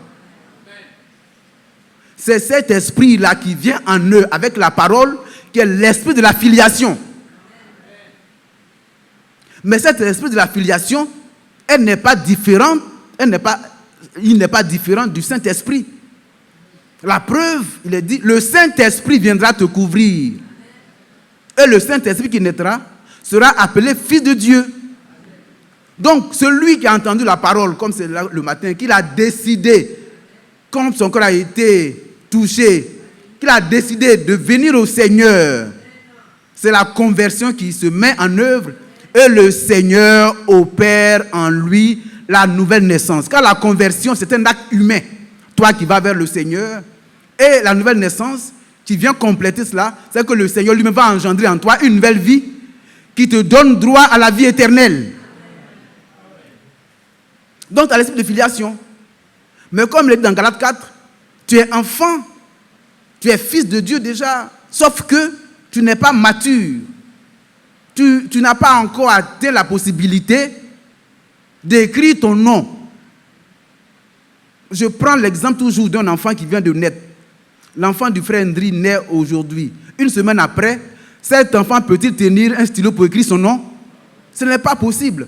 C'est cet esprit-là qui vient en eux avec la parole, qui est l'esprit de la filiation. Mais cet esprit de la filiation, il n'est pas différent du Saint-Esprit. La preuve, il est dit, le Saint-Esprit viendra te couvrir. Et le Saint-Esprit qui naîtra sera appelé Fils de Dieu. Donc, celui qui a entendu la parole, comme c'est le matin, qu'il a décidé, comme son corps a été touché, qu'il a décidé de venir au Seigneur, c'est la conversion qui se met en œuvre et le Seigneur opère en lui la nouvelle naissance. Car la conversion, c'est un acte humain. Toi qui vas vers le Seigneur, et la nouvelle naissance qui vient compléter cela, c'est que le Seigneur lui-même va engendrer en toi une nouvelle vie qui te donne droit à la vie éternelle. Donc, tu as l'esprit de filiation. Mais comme il est dit dans Galates 4, tu es enfant, tu es fils de Dieu déjà, sauf que tu n'es pas mature. Tu n'as pas encore atteint la possibilité d'écrire ton nom. Je prends l'exemple toujours d'un enfant qui vient de naître. L'enfant du frère Ndri naît aujourd'hui. Une semaine après, cet enfant peut-il tenir un stylo pour écrire son nom? Ce n'est pas possible.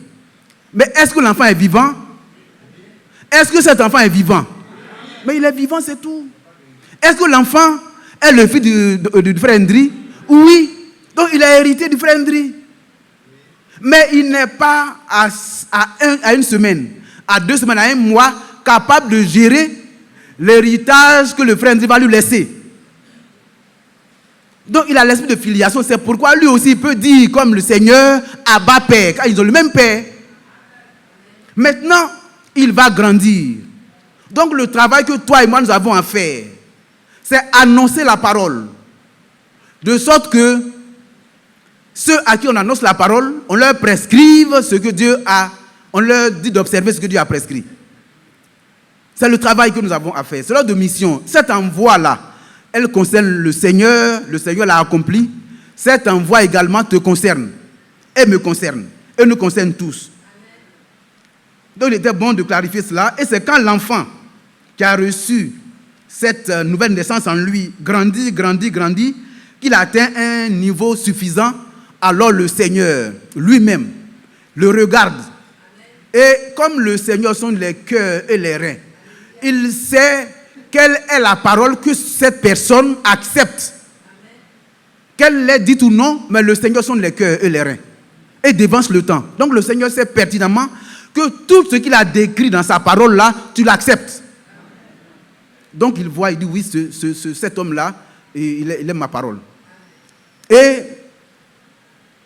Mais est-ce que l'enfant est vivant? Est-ce que cet enfant est vivant? Mais il est vivant, c'est tout. Est-ce que l'enfant est le fils du frère Ndri? Oui. Donc il a hérité du frère Ndri. Mais il n'est pas à une semaine, à 2 semaines, à 1 mois, capable de gérer l'héritage que le frère Ndri va lui laisser. Donc il a l'esprit de filiation. C'est pourquoi lui aussi peut dire comme le Seigneur, Abba Père, car ils ont le même Père. Maintenant, il va grandir. Donc le travail que toi et moi nous avons à faire, c'est annoncer la parole. De sorte que ceux à qui on annonce la parole, on leur prescrive ce que Dieu a, on leur dit d'observer ce que Dieu a prescrit. C'est le travail que nous avons à faire. C'est l'ordre de mission. Cette envoi-là, elle concerne le Seigneur l'a accompli. Cet envoi également te concerne, et me concerne, et nous concerne tous. Donc il était bon de clarifier cela. Et c'est quand l'enfant qui a reçu cette nouvelle naissance en lui grandit, qu'il atteint un niveau suffisant, alors le Seigneur lui-même le regarde. Et comme le Seigneur sonde les cœurs et les reins, il sait quelle est la parole que cette personne accepte. Qu'elle l'ait dite ou non, mais le Seigneur sonde les cœurs et les reins et devance le temps. Donc le Seigneur sait pertinemment que tout ce qu'il a décrit dans sa parole-là, tu l'acceptes. Donc il voit, il dit oui, cet homme-là, il aime ma parole. Et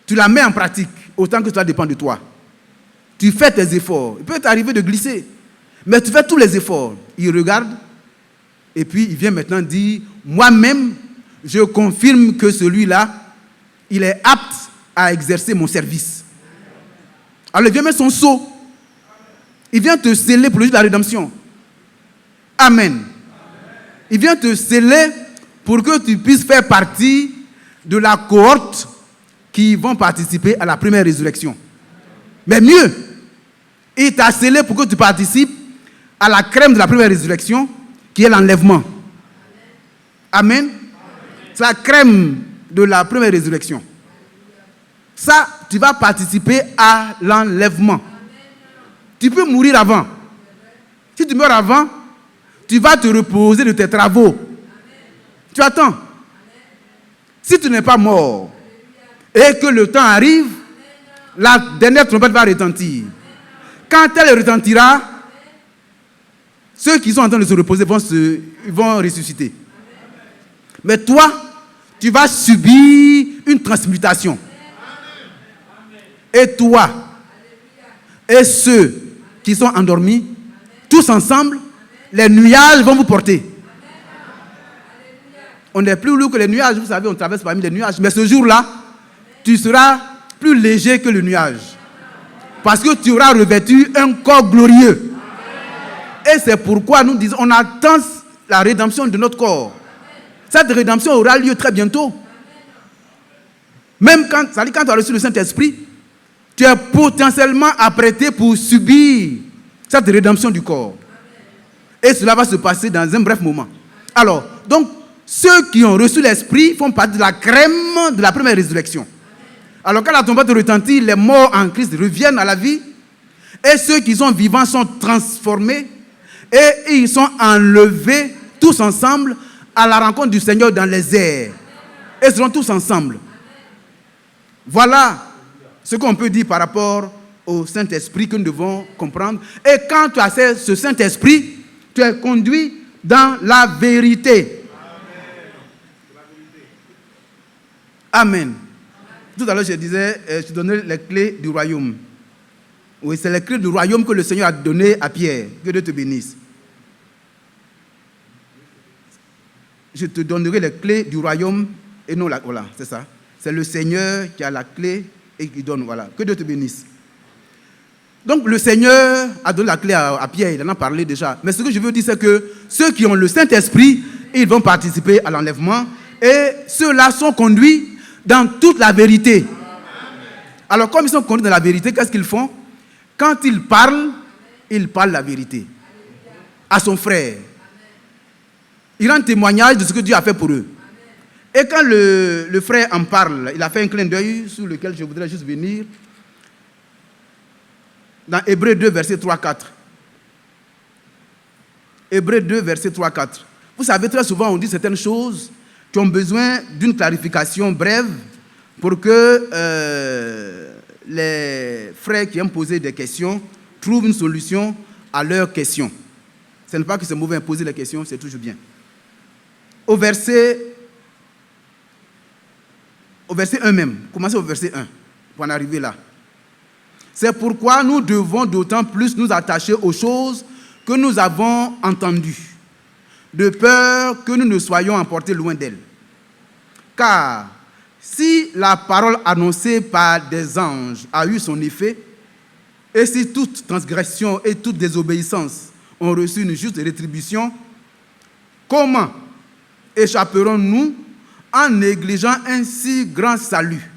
tu la mets en pratique, autant que cela dépend de toi. Tu fais tes efforts. Il peut t'arriver de glisser, mais tu fais tous les efforts. Il regarde, et puis il vient maintenant dire, moi-même, je confirme que celui-là, il est apte à exercer mon service. Alors il vient mettre son sceau. Il vient te sceller pour le jour de la rédemption. Amen. Il vient te sceller pour que tu puisses faire partie de la cohorte qui vont participer à la première résurrection. Mais mieux, il t'a scellé pour que tu participes à la crème de la première résurrection, qui est l'enlèvement. Amen. C'est la crème de la première résurrection. Ça, tu vas participer à l'enlèvement. Tu peux mourir avant. Si tu meurs avant, tu vas te reposer de tes travaux. Tu attends. Si tu n'es pas mort et que le temps arrive, la dernière trompette va retentir. Quand elle retentira, ceux qui sont en train de se reposer vont ressusciter. Mais toi, tu vas subir une transmutation. Et toi, et ceux qui sont endormis, tous ensemble, les nuages vont vous porter. On est plus lourd que les nuages, vous savez, on traverse parmi les nuages. Mais ce jour-là, tu seras plus léger que le nuage. Parce que tu auras revêtu un corps glorieux. Et c'est pourquoi nous disons, on attend la rédemption de notre corps. Cette rédemption aura lieu très bientôt. Même quand tu as reçu le Saint-Esprit, tu es potentiellement apprêté pour subir cette rédemption du corps. Et cela va se passer dans un bref moment. Alors, donc, ceux qui ont reçu l'Esprit font partie de la crème de la première résurrection. Alors, quand la trompette retentit, les morts en Christ reviennent à la vie. Et ceux qui sont vivants sont transformés. Et ils sont enlevés tous ensemble à la rencontre du Seigneur dans les airs. Et ils seront tous ensemble. Voilà ce qu'on peut dire par rapport au Saint-Esprit que nous devons comprendre. Et quand tu as ce Saint-Esprit, tu es conduit dans la vérité. Amen. Tout à l'heure, je disais, je donnais les clés du royaume. Oui, c'est les clés du royaume que le Seigneur a données à Pierre. Que Dieu te bénisse. Je te donnerai les clés du royaume et non la... Voilà, c'est ça. C'est le Seigneur qui a la clé et qui donne. Voilà. Que Dieu te bénisse. Donc, le Seigneur a donné la clé à Pierre. Il en a parlé déjà. Mais ce que je veux dire, c'est que ceux qui ont le Saint-Esprit, ils vont participer à l'enlèvement. Et ceux-là sont conduits dans toute la vérité. Alors, comme ils sont conduits dans la vérité, qu'est-ce qu'ils font? Quand ils parlent la vérité à son frère. Ils rendent témoignage de ce que Dieu a fait pour eux. Et quand le frère en parle, il a fait un clin d'œil sur lequel je voudrais juste venir. Dans Hébreux 2, verset 3-4. Hébreux 2, verset 3-4. Vous savez, très souvent, on dit certaines choses qui ont besoin d'une clarification brève pour que les frères qui aiment poser des questions trouvent une solution à leurs questions. Ce n'est pas que c'est mauvais de poser les questions, c'est toujours bien. Au verset 1 même, commencez au verset 1 pour en arriver là. C'est pourquoi nous devons d'autant plus nous attacher aux choses que nous avons entendues, de peur que nous ne soyons emportés loin d'elles. Car si la parole annoncée par des anges a eu son effet, et si toute transgression et toute désobéissance ont reçu une juste rétribution, comment échapperons-nous en négligeant un si grand salut?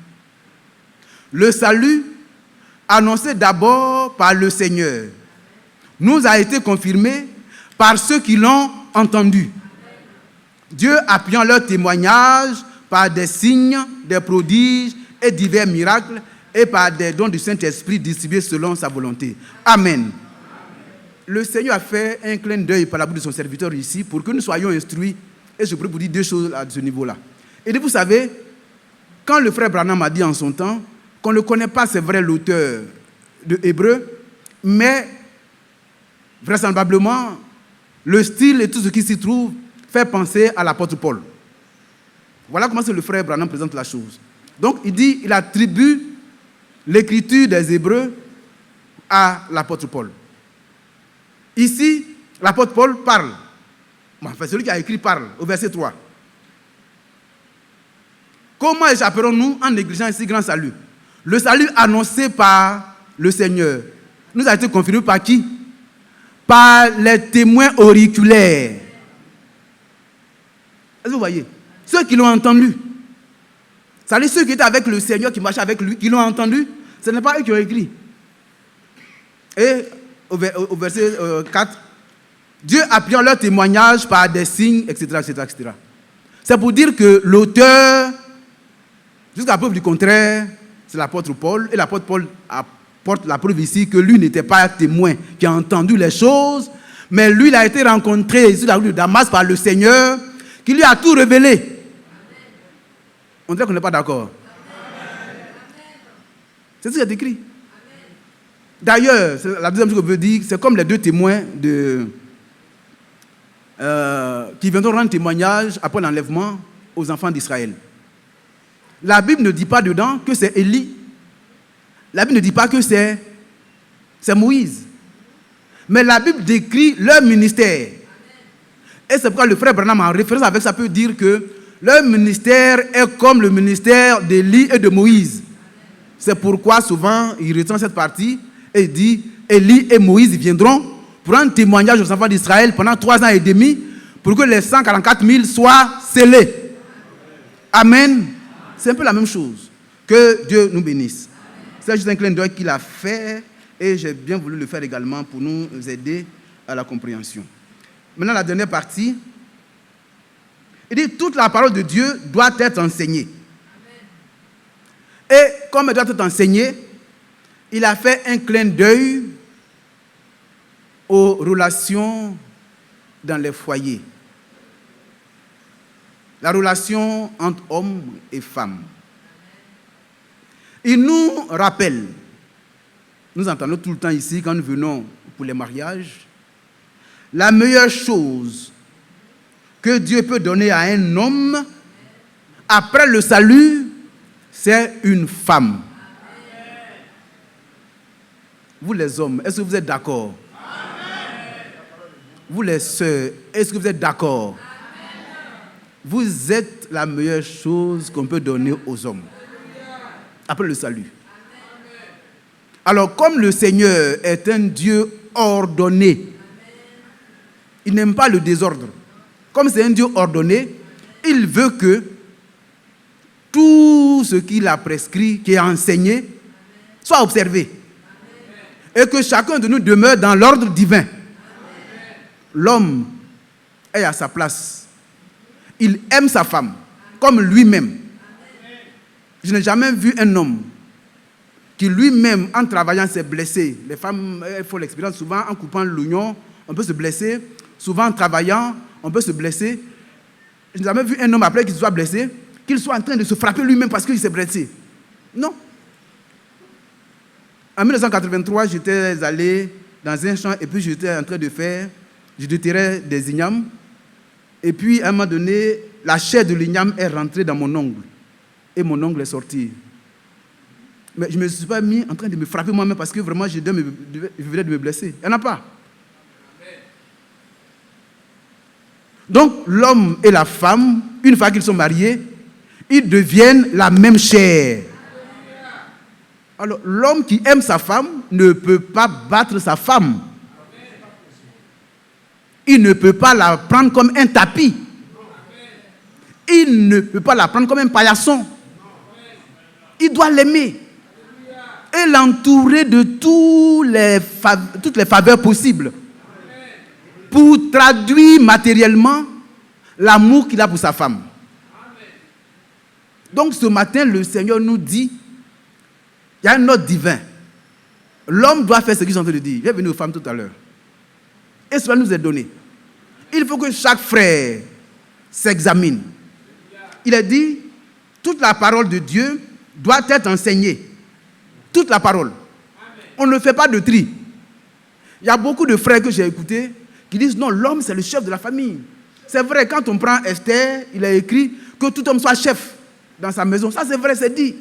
Le salut, annoncé d'abord par le Seigneur, nous a été confirmé par ceux qui l'ont entendu. Dieu appuyant leur témoignage par des signes, des prodiges et divers miracles et par des dons du Saint-Esprit distribués selon sa volonté. Amen. Le Seigneur a fait un clin d'œil par la bouche de son serviteur ici pour que nous soyons instruits. Et je pourrais vous dire deux choses à ce niveau-là. Et vous savez, quand le frère Branham a dit en son temps qu'on ne connaît pas, c'est vrai, l'auteur de Hébreux, mais vraisemblablement, le style et tout ce qui s'y trouve fait penser à l'apôtre Paul. Voilà comment le frère Branham présente la chose. Donc, il attribue l'écriture des Hébreux à l'apôtre Paul. Ici, l'apôtre Paul parle. Enfin, celui qui a écrit parle, au verset 3. Comment échapperons-nous en négligeant un si grand salut? Le salut annoncé par le Seigneur nous a été confirmé par qui? Par les témoins auriculaires. Est-ce que vous voyez? Ceux qui l'ont entendu. Ça veut dire ceux qui étaient avec le Seigneur, qui marchaient avec lui, qui l'ont entendu, ce n'est pas eux qui ont écrit. Et au verset 4, Dieu appuyant leur témoignage par des signes, etc., etc., etc. C'est pour dire que l'auteur, jusqu'à la preuve du contraire, c'est l'apôtre Paul. Et l'apôtre Paul apporte la preuve ici que lui n'était pas témoin, qui a entendu les choses, mais lui, il a été rencontré sur la route de Damas par le Seigneur, qui lui a tout révélé. On dirait qu'on n'est pas d'accord. C'est ce qui est écrit. D'ailleurs, la deuxième chose que je veux dire, c'est comme les deux témoins qui viendront rendre témoignage après l'enlèvement aux enfants d'Israël. La Bible ne dit pas dedans que c'est Élie. La Bible ne dit pas que c'est Moïse. Mais la Bible décrit leur ministère. Et c'est pourquoi le frère Branham, en référence avec ça, peut dire que leur ministère est comme le ministère d'Élie et de Moïse. C'est pourquoi souvent il retient cette partie et il dit Élie et Moïse viendront pour un témoignage aux enfants d'Israël pendant 3 ans et demi pour que les 144 000 soient scellés. Amen. C'est un peu la même chose. Que Dieu nous bénisse. C'est juste un clin d'œil qu'il a fait et j'ai bien voulu le faire également pour nous aider à la compréhension. Maintenant, la dernière partie. Il dit toute la parole de Dieu doit être enseignée. Et comme elle doit être enseignée, il a fait un clin d'œil aux relations dans les foyers. La relation entre hommes et femmes. Il nous rappelle, nous entendons tout le temps ici quand nous venons pour les mariages, la meilleure chose que Dieu peut donner à un homme après le salut, c'est une femme. Vous les hommes, est-ce que vous êtes d'accord? Vous les sœurs, est-ce que vous êtes d'accord? Vous êtes la meilleure chose qu'on peut donner aux hommes après le salut. Alors, comme le Seigneur est un Dieu ordonné, il n'aime pas le désordre. Comme c'est un Dieu ordonné, il veut que tout ce qu'il a prescrit, qui est enseigné, soit observé. Et que chacun de nous demeure dans l'ordre divin. L'homme est à sa place. Il aime sa femme comme lui-même. Je n'ai jamais vu un homme qui lui-même, en travaillant, s'est blessé. Les femmes font l'expérience souvent en coupant l'oignon, on peut se blesser. Souvent en travaillant, on peut se blesser. Je n'ai jamais vu un homme après qu'il soit blessé, qu'il soit en train de se frapper lui-même parce qu'il s'est blessé. Non. En 1983, j'étais allé dans un champ et puis j'étais en train de je déterrais des ignames. Et puis, à un moment donné, la chair de l'igname est rentrée dans mon ongle. Et mon ongle est sorti. Mais je ne me suis pas mis en train de me frapper moi-même parce que vraiment, je venais de me blesser. Il n'y en a pas. Donc, l'homme et la femme, une fois qu'ils sont mariés, ils deviennent la même chair. Alors, l'homme qui aime sa femme ne peut pas battre sa femme. Il ne peut pas la prendre comme un tapis. Il ne peut pas la prendre comme un paillasson. Il doit l'aimer et l'entourer de toutes les faveurs possibles pour traduire matériellement l'amour qu'il a pour sa femme. Donc ce matin, le Seigneur nous dit, il y a un ordre divin. L'homme doit faire ce qu'ils sont en train de dire. J'ai venu aux femmes tout à l'heure. Et cela nous est donné. Il faut que chaque frère s'examine. Il a dit, toute la parole de Dieu doit être enseignée. Toute la parole. On ne fait pas de tri. Il y a beaucoup de frères que j'ai écoutés qui disent, non, l'homme c'est le chef de la famille. C'est vrai, quand on prend Esther, il a écrit que tout homme soit chef dans sa maison. Ça c'est vrai, c'est dit.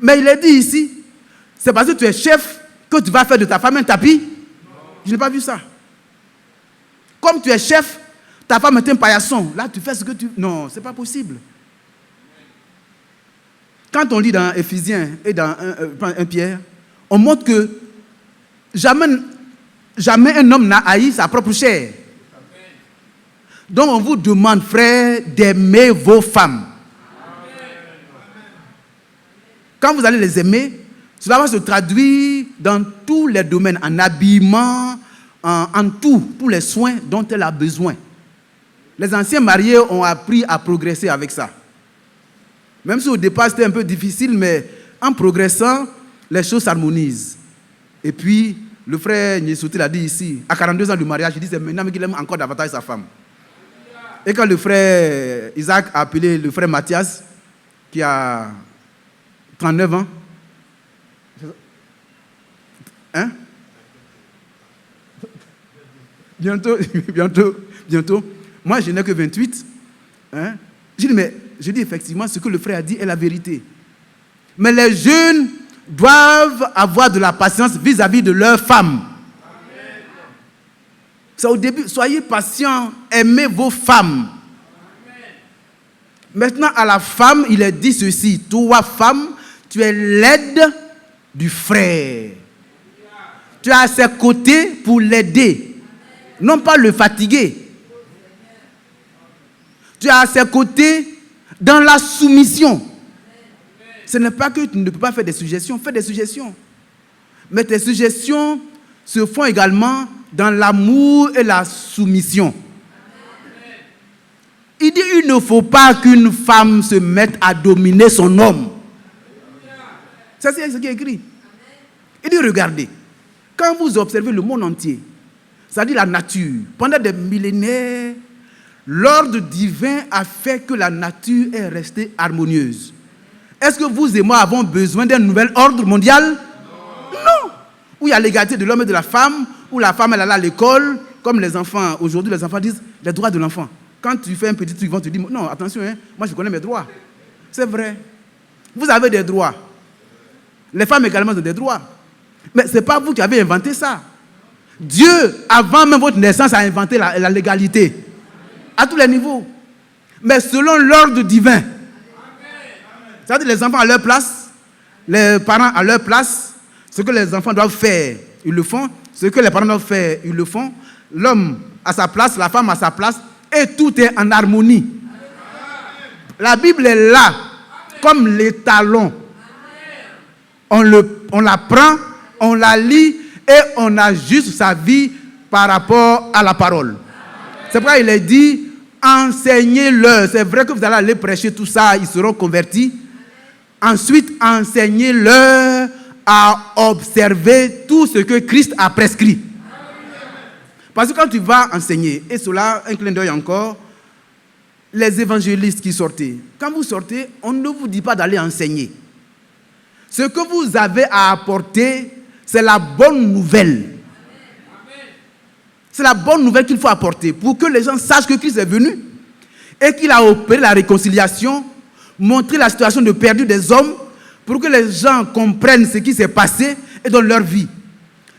Mais il est dit ici, c'est parce que tu es chef que tu vas faire de ta femme un tapis. Je n'ai pas vu ça. Comme tu es chef, ta femme est un paillasson. Là, tu fais ce que tu... Non, ce n'est pas possible. Quand on lit dans Éphésiens et dans 1 Pierre, on montre que jamais un homme n'a haï sa propre chair. Donc, on vous demande, frères, d'aimer vos femmes. Quand vous allez les aimer, Cela va se traduire dans tous les domaines, en habillement, en tous les soins dont elle a besoin. Les anciens mariés ont appris à progresser avec ça. Même si au départ c'était un peu difficile, mais en progressant, les choses s'harmonisent. Et puis, le frère Niesouti l'a dit ici, à 42 ans du mariage, il dit c'est maintenant qu'il aime encore davantage sa femme. Et quand le frère Isaac a appelé le frère Mathias, qui a 39 ans, hein? Bientôt. Moi, je n'ai que 28. Hein? Je dis effectivement, ce que le frère a dit est la vérité. Mais les jeunes doivent avoir de la patience vis-à-vis de leurs femmes. C'est au début, soyez patients, aimez vos femmes. Maintenant, à la femme, il est dit ceci: toi, femme, tu es l'aide du frère. Tu es à ses côtés pour l'aider, non pas le fatiguer. Tu es à ses côtés dans la soumission. Ce n'est pas que tu ne peux pas faire des suggestions, fais des suggestions. Mais tes suggestions se font également dans l'amour et la soumission. Il dit il ne faut pas qu'une femme se mette à dominer son homme. Ça, c'est ce qui est écrit. Il dit regardez, quand vous observez le monde entier, c'est-à-dire la nature, pendant des millénaires, l'ordre divin a fait que la nature est restée harmonieuse. Est-ce que vous et moi avons besoin d'un nouvel ordre mondial? Non. Où il y a l'égalité de l'homme et de la femme, où la femme elle est à l'école, comme les enfants. Aujourd'hui, les enfants disent les droits de l'enfant. Quand tu fais un petit truc, ils vont te dire non, attention, hein, moi je connais mes droits. C'est vrai. Vous avez des droits. Les femmes également ont des droits. Mais ce n'est pas vous qui avez inventé ça. Dieu, avant même votre naissance, a inventé la légalité. À tous les niveaux. Mais selon l'ordre divin. C'est-à-dire les enfants à leur place, les parents à leur place, ce que les enfants doivent faire, ils le font. Ce que les parents doivent faire, ils le font. L'homme à sa place, la femme à sa place, et tout est en harmonie. La Bible est là, comme l'étalon. On la prend, on la lit, et on ajuste sa vie par rapport à la parole. C'est pourquoi il est dit, enseignez-leur. C'est vrai que vous allez aller prêcher tout ça, ils seront convertis. Ensuite, enseignez-leur à observer tout ce que Christ a prescrit. Parce que quand tu vas enseigner, et cela, un clin d'œil encore, les évangélistes qui sortaient, quand vous sortez, on ne vous dit pas d'aller enseigner. Ce que vous avez à apporter, c'est la bonne nouvelle. C'est la bonne nouvelle qu'il faut apporter pour que les gens sachent que Christ est venu et qu'il a opéré la réconciliation, montré la situation de perdu des hommes pour que les gens comprennent ce qui s'est passé et dans leur vie.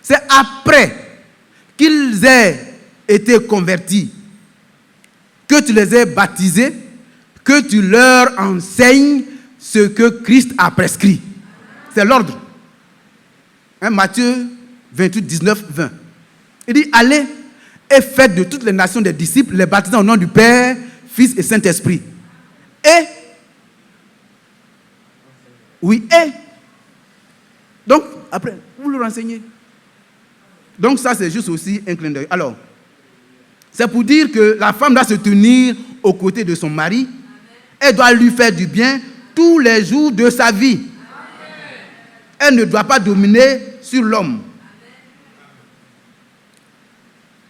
C'est après qu'ils aient été convertis, que tu les aies baptisés, que tu leur enseignes ce que Christ a prescrit. C'est l'ordre. Matthieu 28, 19, 20. Il dit, allez et faites de toutes les nations des disciples, les baptisant au nom du Père, Fils et Saint-Esprit. Donc, après, vous le renseignez. Donc, ça, c'est juste aussi un clin d'œil. Alors, c'est pour dire que la femme doit se tenir aux côtés de son mari. Elle doit lui faire du bien tous les jours de sa vie. Elle ne doit pas dominer sur l'homme.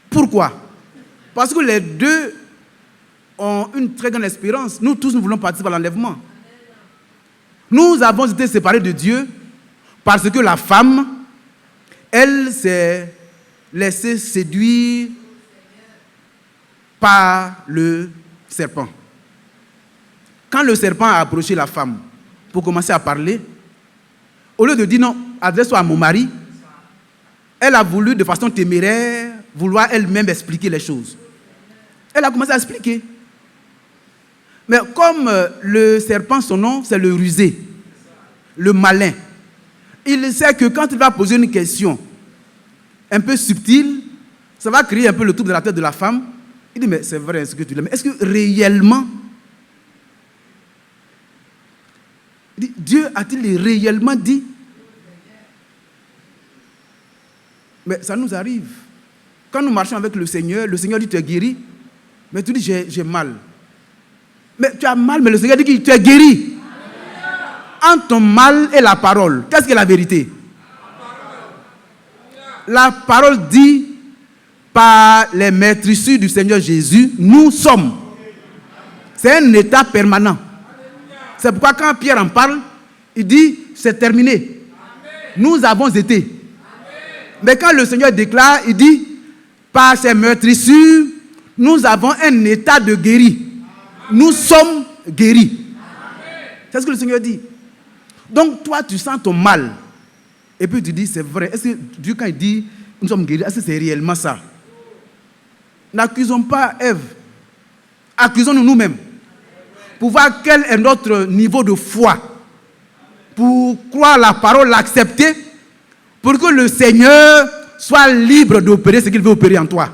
Pourquoi? Parce que les deux ont une très grande espérance. Nous tous, nous voulons participer à l'enlèvement. Nous avons été séparés de Dieu parce que la femme, elle s'est laissée séduire par le serpent. Quand le serpent a approché la femme pour commencer à parler, au lieu de dire non, adresse-toi à mon mari, elle a voulu de façon téméraire vouloir elle-même expliquer les choses. Elle a commencé à expliquer. Mais comme le serpent, son nom, c'est le rusé, le malin. Il sait que quand il va poser une question un peu subtile, ça va créer un peu le trouble de la tête de la femme. Il dit, mais c'est vrai ce que tu dis, mais est-ce que réellement, il dit, Dieu a-t-il réellement dit? Mais ça nous arrive. Quand nous marchons avec le Seigneur dit tu es guéri. Mais tu dis j'ai mal. Mais tu as mal, mais le Seigneur dit que tu es guéri. Entre ton mal et la parole, qu'est-ce que la vérité? La parole dit, par les maîtrisures du Seigneur Jésus, nous sommes. C'est un état permanent. C'est pourquoi quand Pierre en parle, il dit, c'est terminé. Nous avons été. Mais quand le Seigneur déclare, il dit, par ses meurtrissures, nous avons un état de guéri. Nous sommes guéris. C'est ce que le Seigneur dit. Donc toi, tu sens ton mal. Et puis tu dis, c'est vrai. Est-ce que Dieu, quand il dit, nous sommes guéris, est-ce que c'est réellement ça? N'accusons pas Ève. Accusons-nous nous-mêmes. Pour voir quel est notre niveau de foi. Pour croire la parole, l'accepter. Pour que le Seigneur soit libre d'opérer ce qu'il veut opérer en toi.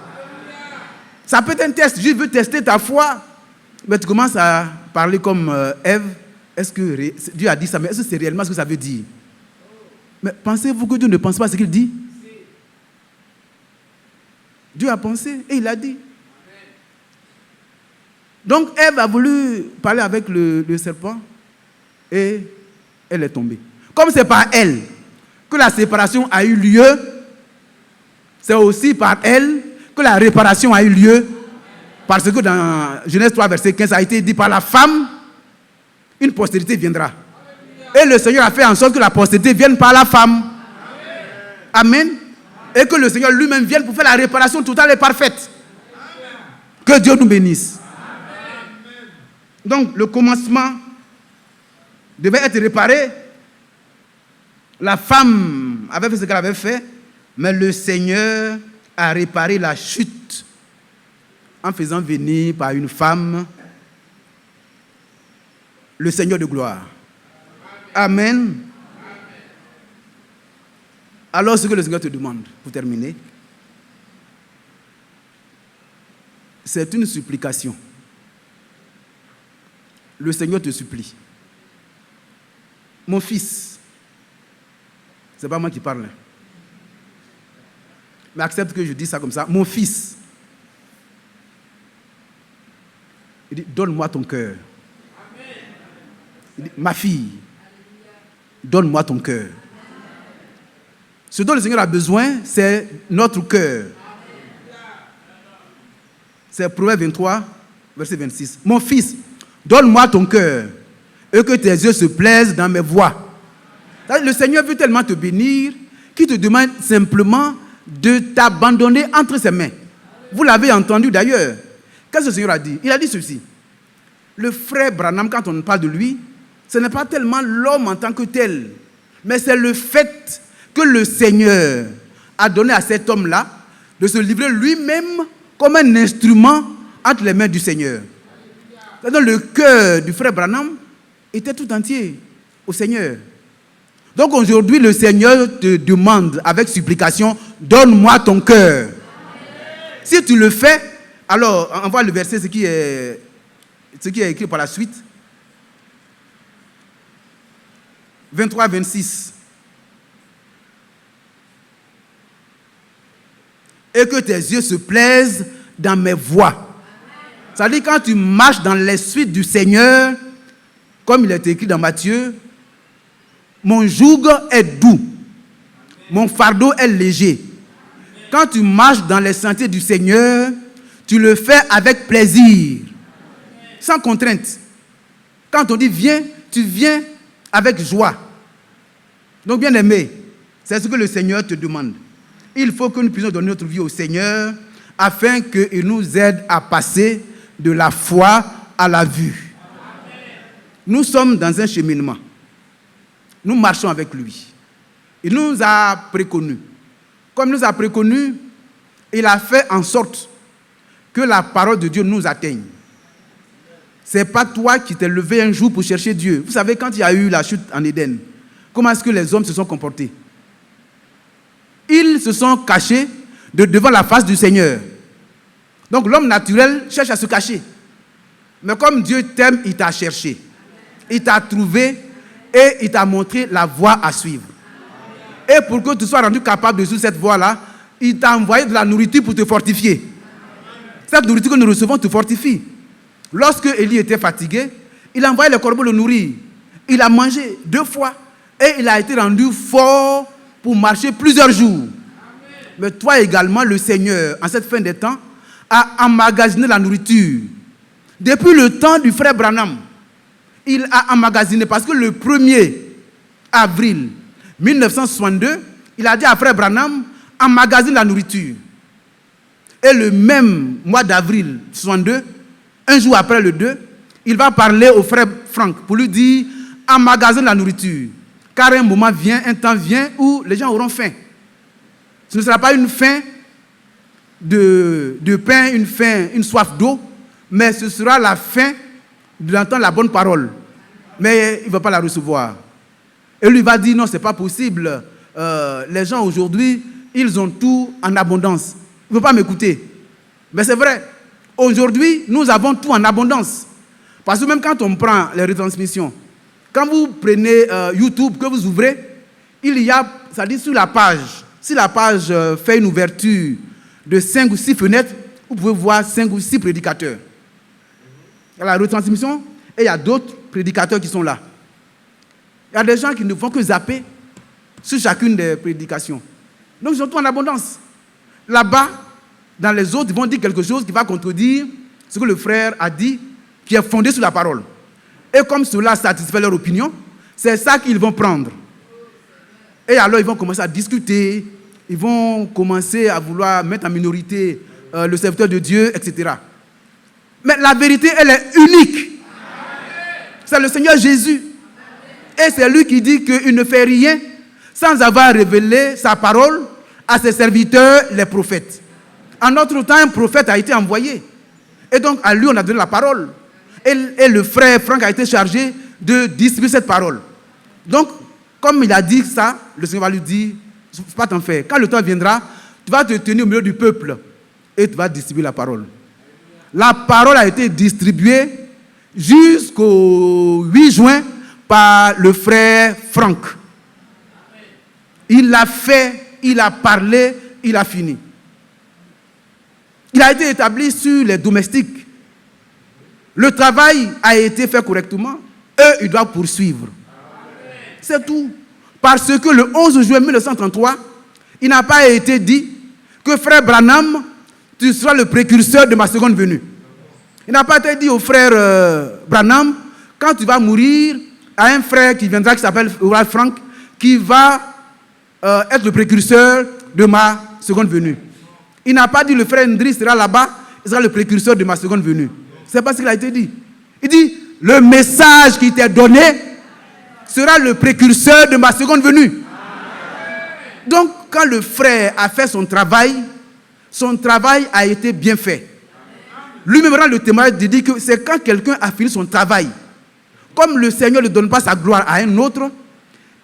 Ça peut être un test. Dieu veut tester ta foi. Mais tu commences à parler comme Ève. Est-ce que Dieu a dit ça? Mais est-ce que c'est réellement ce que ça veut dire? Mais pensez-vous que Dieu ne pense pas ce qu'il dit? Dieu a pensé et il a dit. Donc Ève a voulu parler avec le serpent et elle est tombée. Comme c'est par elle que la séparation a eu lieu, c'est aussi par elle que la réparation a eu lieu. Parce que dans Genèse 3, verset 15, ça a été dit par la femme, une postérité viendra. Et le Seigneur a fait en sorte que la postérité vienne par la femme. Amen. Et que le Seigneur lui-même vienne pour faire la réparation totale et parfaite. Que Dieu nous bénisse. Donc, le commencement devait être réparé. La femme avait fait ce qu'elle avait fait, mais le Seigneur a réparé la chute en faisant venir par une femme le Seigneur de gloire. Amen. Alors, ce que le Seigneur te demande, pour terminer, c'est une supplication. Le Seigneur te supplie. Mon fils, ce n'est pas moi qui parle, mais accepte que je dise ça comme ça. Mon fils, il dit, donne-moi ton cœur. Il dit, ma fille, donne-moi ton cœur. Ce dont le Seigneur a besoin, c'est notre cœur. C'est Proverbe 23, verset 26. Mon fils, donne-moi ton cœur et que tes yeux se plaisent dans mes voies. Le Seigneur veut tellement te bénir qu'il te demande simplement de t'abandonner entre ses mains. Vous l'avez entendu d'ailleurs. Qu'est-ce que le Seigneur a dit? Il a dit ceci. Le frère Branham, quand on parle de lui, ce n'est pas tellement l'homme en tant que tel, mais c'est le fait que le Seigneur a donné à cet homme-là de se livrer lui-même comme un instrument entre les mains du Seigneur. C'est-à-dire le cœur du frère Branham était tout entier au Seigneur. Donc aujourd'hui, le Seigneur te demande avec supplication, donne-moi ton cœur. Si tu le fais, alors on voit le verset, ce qui est écrit par la suite. 23-26. Et que tes yeux se plaisent dans mes voies. C'est-à-dire quand tu marches dans les suites du Seigneur, comme il est écrit dans Matthieu, mon joug est doux, mon fardeau est léger. Quand tu marches dans les sentiers du Seigneur, tu le fais avec plaisir, sans contrainte. Quand on dit viens, tu viens avec joie. Donc bien aimé, c'est ce que le Seigneur te demande. Il faut que nous puissions donner notre vie au Seigneur afin qu'il nous aide à passer de la foi à la vue. Nous sommes dans un cheminement. Nous marchons avec lui. Il nous a préconnus. Comme il nous a préconnus, il a fait en sorte que la parole de Dieu nous atteigne. Ce n'est pas toi qui t'es levé un jour pour chercher Dieu. Vous savez, quand il y a eu la chute en Éden, comment est-ce que les hommes se sont comportés? Ils se sont cachés devant la face du Seigneur. Donc l'homme naturel cherche à se cacher. Mais comme Dieu t'aime, il t'a cherché. Il t'a trouvé et il t'a montré la voie à suivre. Et pour que tu sois rendu capable de suivre cette voie-là, il t'a envoyé de la nourriture pour te fortifier. Cette nourriture que nous recevons te fortifie. Lorsque Élie était fatigué, il a envoyé les corbeaux le nourrir. Il a mangé 2 fois et il a été rendu fort pour marcher plusieurs jours. Mais toi également, le Seigneur, en cette fin des temps, a emmagasiné la nourriture. Depuis le temps du frère Branham, il a emmagasiné parce que le 1er avril 1962, il a dit à frère Branham, emmagasine la nourriture. Et le même mois d'avril 62, un jour après le 2, il va parler au frère Franck pour lui dire, emmagasine la nourriture. Car un moment vient, un temps vient où les gens auront faim. Ce ne sera pas une faim de pain, une soif d'eau, mais ce sera la faim d'entendre la bonne parole. Mais il ne va pas la recevoir. Et lui va dire, non, ce n'est pas possible. Les gens aujourd'hui, ils ont tout en abondance. Il ne veut pas m'écouter. Mais c'est vrai. Aujourd'hui, nous avons tout en abondance. Parce que même quand on prend les retransmissions, quand vous prenez YouTube, que vous ouvrez, il y a, ça dit sur la page, si la page fait une ouverture de 5 ou 6 fenêtres, vous pouvez voir 5 ou 6 prédicateurs. Il y a la retransmission et il y a d'autres prédicateurs qui sont là. Il y a des gens qui ne font que zapper sur chacune des prédications. Donc ils ont tout en abondance. Là-bas, dans les autres, ils vont dire quelque chose qui va contredire ce que le frère a dit, qui est fondé sur la parole. Et comme cela satisfait leur opinion, c'est ça qu'ils vont prendre. Et alors ils vont commencer à discuter, ils vont commencer à vouloir mettre en minorité le serviteur de Dieu, etc. Mais la vérité, elle est unique. C'est le Seigneur Jésus. Et c'est lui qui dit qu'il ne fait rien sans avoir révélé sa parole à ses serviteurs, les prophètes. En notre temps, un prophète a été envoyé. Et donc, à lui, on a donné la parole. Et le frère Franck a été chargé de distribuer cette parole. Donc, comme il a dit ça, le Seigneur va lui dire, il ne faut pas t'en faire. Quand le temps viendra, tu vas te tenir au milieu du peuple et tu vas distribuer la parole. La parole a été distribuée jusqu'au 8 juin par le frère Franck. Il l'a fait, il a parlé, il a fini. Il a été établi sur les domestiques. Le travail a été fait correctement. Eux, ils doivent poursuivre. C'est tout. Parce que le 11 juin 1933, il n'a pas été dit que frère Branham, tu seras le précurseur de ma seconde venue. Il n'a pas été dit au frère Branham, quand tu vas mourir, à un frère qui viendra, qui s'appelle Ralph Frank, qui va être le précurseur de ma seconde venue. Il n'a pas dit le frère Ndri sera là-bas, il sera le précurseur de ma seconde venue. C'est pas ce qu'il a été dit. Il dit, le message qui t'est donné sera le précurseur de ma seconde venue. Donc, quand le frère a fait son travail a été bien fait. Lui-même rend le témoignage de dire que c'est quand quelqu'un a fini son travail, comme le Seigneur ne donne pas sa gloire à un autre,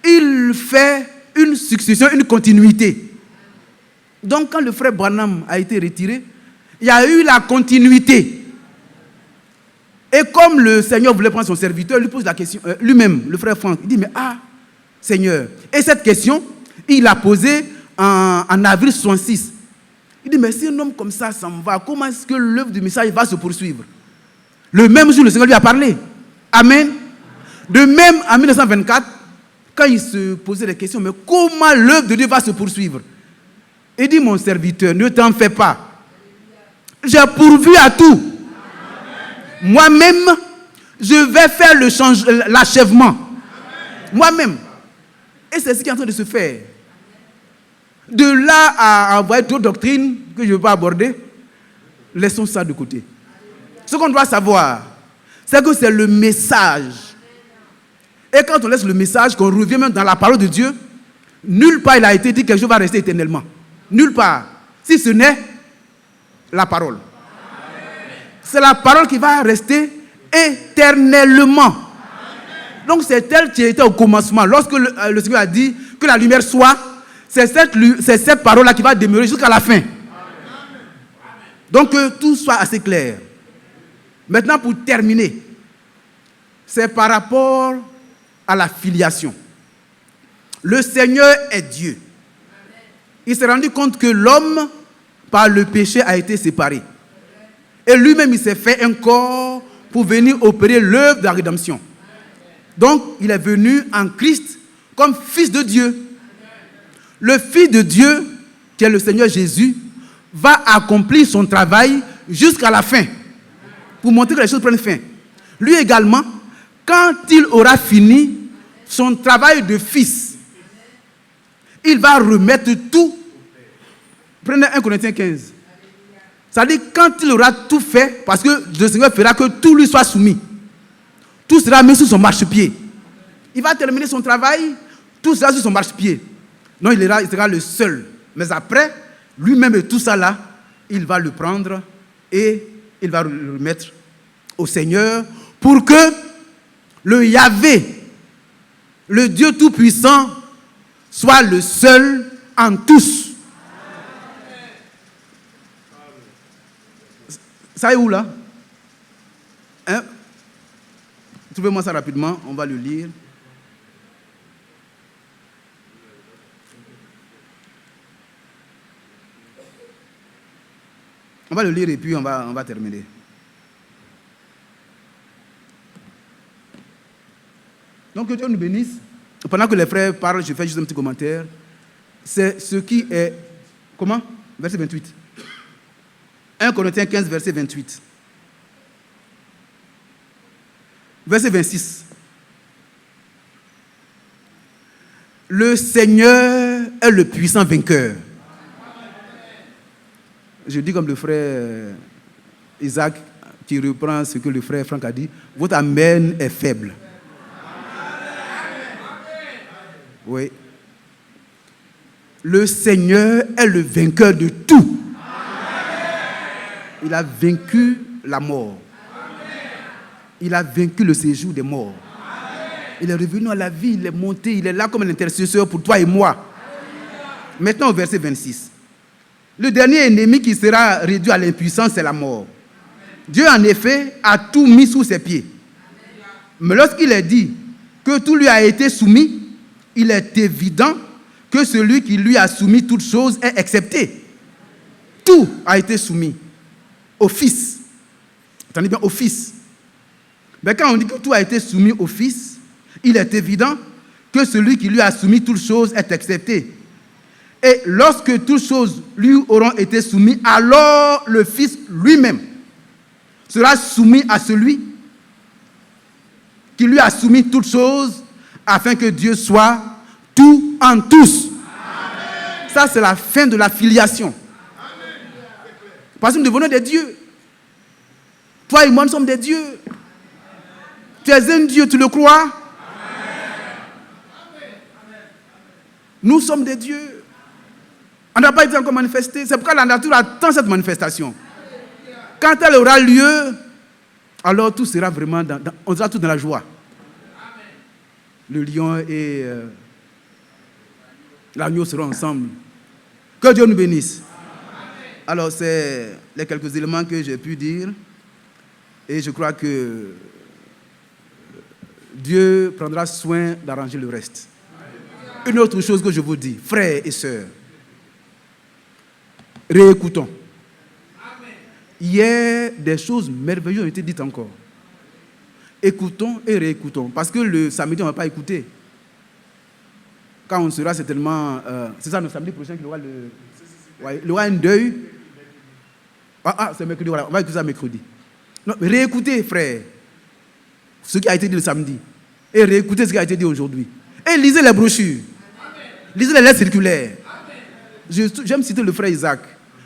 il fait une succession, une continuité. Donc, quand le frère Branham a été retiré, il y a eu la continuité. Et comme le Seigneur voulait prendre son serviteur, il lui pose la question, lui-même, le frère Franck, il dit, mais Seigneur. Et cette question, il l'a posée en avril 66. Il dit, mais si un homme comme ça s'en va, comment est-ce que l'œuvre du message va se poursuivre? Le même jour, le Seigneur lui a parlé. Amen. De même, en 1924, quand il se posait la question, mais comment l'œuvre de Dieu va se poursuivre? Il dit, mon serviteur, ne t'en fais pas. J'ai pourvu à tout. Moi-même, je vais faire l'achèvement. Moi-même. Et c'est ce qui est en train de se faire. De là à envoyer d'autres doctrines que je ne veux pas aborder, laissons ça de côté. Ce qu'on doit savoir, c'est que c'est le message. Et quand on laisse le message, qu'on revient même dans la parole de Dieu, nulle part il a été dit que quelque chose va rester éternellement. Nulle part. Si ce n'est la parole. C'est la parole qui va rester éternellement. Donc c'est elle qui était au commencement. Lorsque le Seigneur a dit que la lumière soit, c'est cette parole-là qui va demeurer jusqu'à la fin. Donc que tout soit assez clair. Maintenant, pour terminer, c'est par rapport à la filiation. Le Seigneur est Dieu. il s'est rendu compte que l'homme, par le péché, a été séparé. Et lui-même, il s'est fait un corps pour venir opérer l'œuvre de la rédemption. Donc, il est venu en Christ comme fils de Dieu. Le Fils de Dieu, qui est le Seigneur Jésus, va accomplir son travail jusqu'à la fin, pour montrer que les choses prennent fin. Lui également, quand il aura fini son travail de fils, il va remettre tout. Prenez 1 Corinthiens 15. C'est-à-dire, quand il aura tout fait, parce que le Seigneur fera que tout lui soit soumis, tout sera mis sur son marchepied. Il va terminer son travail, tout sera sur son marchepied. Non, il sera le seul. Mais après, lui-même et tout ça là, il va le prendre et il va le remettre au Seigneur pour que le Yahvé, le Dieu Tout-Puissant, soit le seul en tous. Ça est où là? Hein? Trouvez-moi ça rapidement, on va le lire. On va le lire et puis on va terminer. Donc que Dieu nous bénisse. Pendant que les frères parlent, je fais juste un petit commentaire. C'est ce qui est... Comment? Verset 28. 1 Corinthiens 15, verset 28. Verset 26. Le Seigneur est le puissant vainqueur. Je dis comme le frère Isaac qui reprend ce que le frère Franck a dit. Votre amen est faible. Oui. Le Seigneur est le vainqueur de tout. Il a vaincu la mort. Il a vaincu le séjour des morts. Il est revenu à la vie, il est monté, il est là comme un intercesseur pour toi et moi. Maintenant au verset 26. Le dernier ennemi qui sera réduit à l'impuissance, c'est la mort. Dieu en effet a tout mis sous ses pieds. Mais lorsqu'il est dit que tout lui a été soumis, il est évident que celui qui lui a soumis toutes choses est excepté. Tout a été soumis au Fils. Attendez bien, au Fils. Mais quand on dit que tout a été soumis au Fils, il est évident que celui qui lui a soumis toutes choses est excepté. Et lorsque toutes choses lui auront été soumises, alors le Fils lui-même sera soumis à celui qui lui a soumis toutes choses, afin que Dieu soit tout en tous. Amen. Ça, c'est la fin de la filiation. Amen. Parce que nous devenons des dieux. Toi et moi, nous sommes des dieux. Tu es un Dieu, tu le crois? Amen. Nous sommes des dieux. On n'a pas été encore manifesté. C'est pourquoi la nature attend cette manifestation. Quand elle aura lieu, alors tout sera vraiment on sera tous dans la joie. Le lion et l'agneau seront ensemble. Que Dieu nous bénisse. Alors, c'est les quelques éléments que j'ai pu dire. Et je crois que Dieu prendra soin d'arranger le reste. Une autre chose que je vous dis, frères et sœurs, réécoutons. Hier, des choses merveilleuses ont été dites encore. Écoutons et réécoutons. Parce que le samedi, on ne va pas écouter. Quand on sera certainement... c'est ça, le samedi prochain qu'il y aura il y aura un deuil. C'est mercredi, voilà. On va écouter ça mercredi. Non, réécoutez, frère, ce qui a été dit le samedi. Et réécoutez ce qui a été dit aujourd'hui. Et lisez les brochures. Lisez les lettres circulaires. J'aime citer le frère Isaac.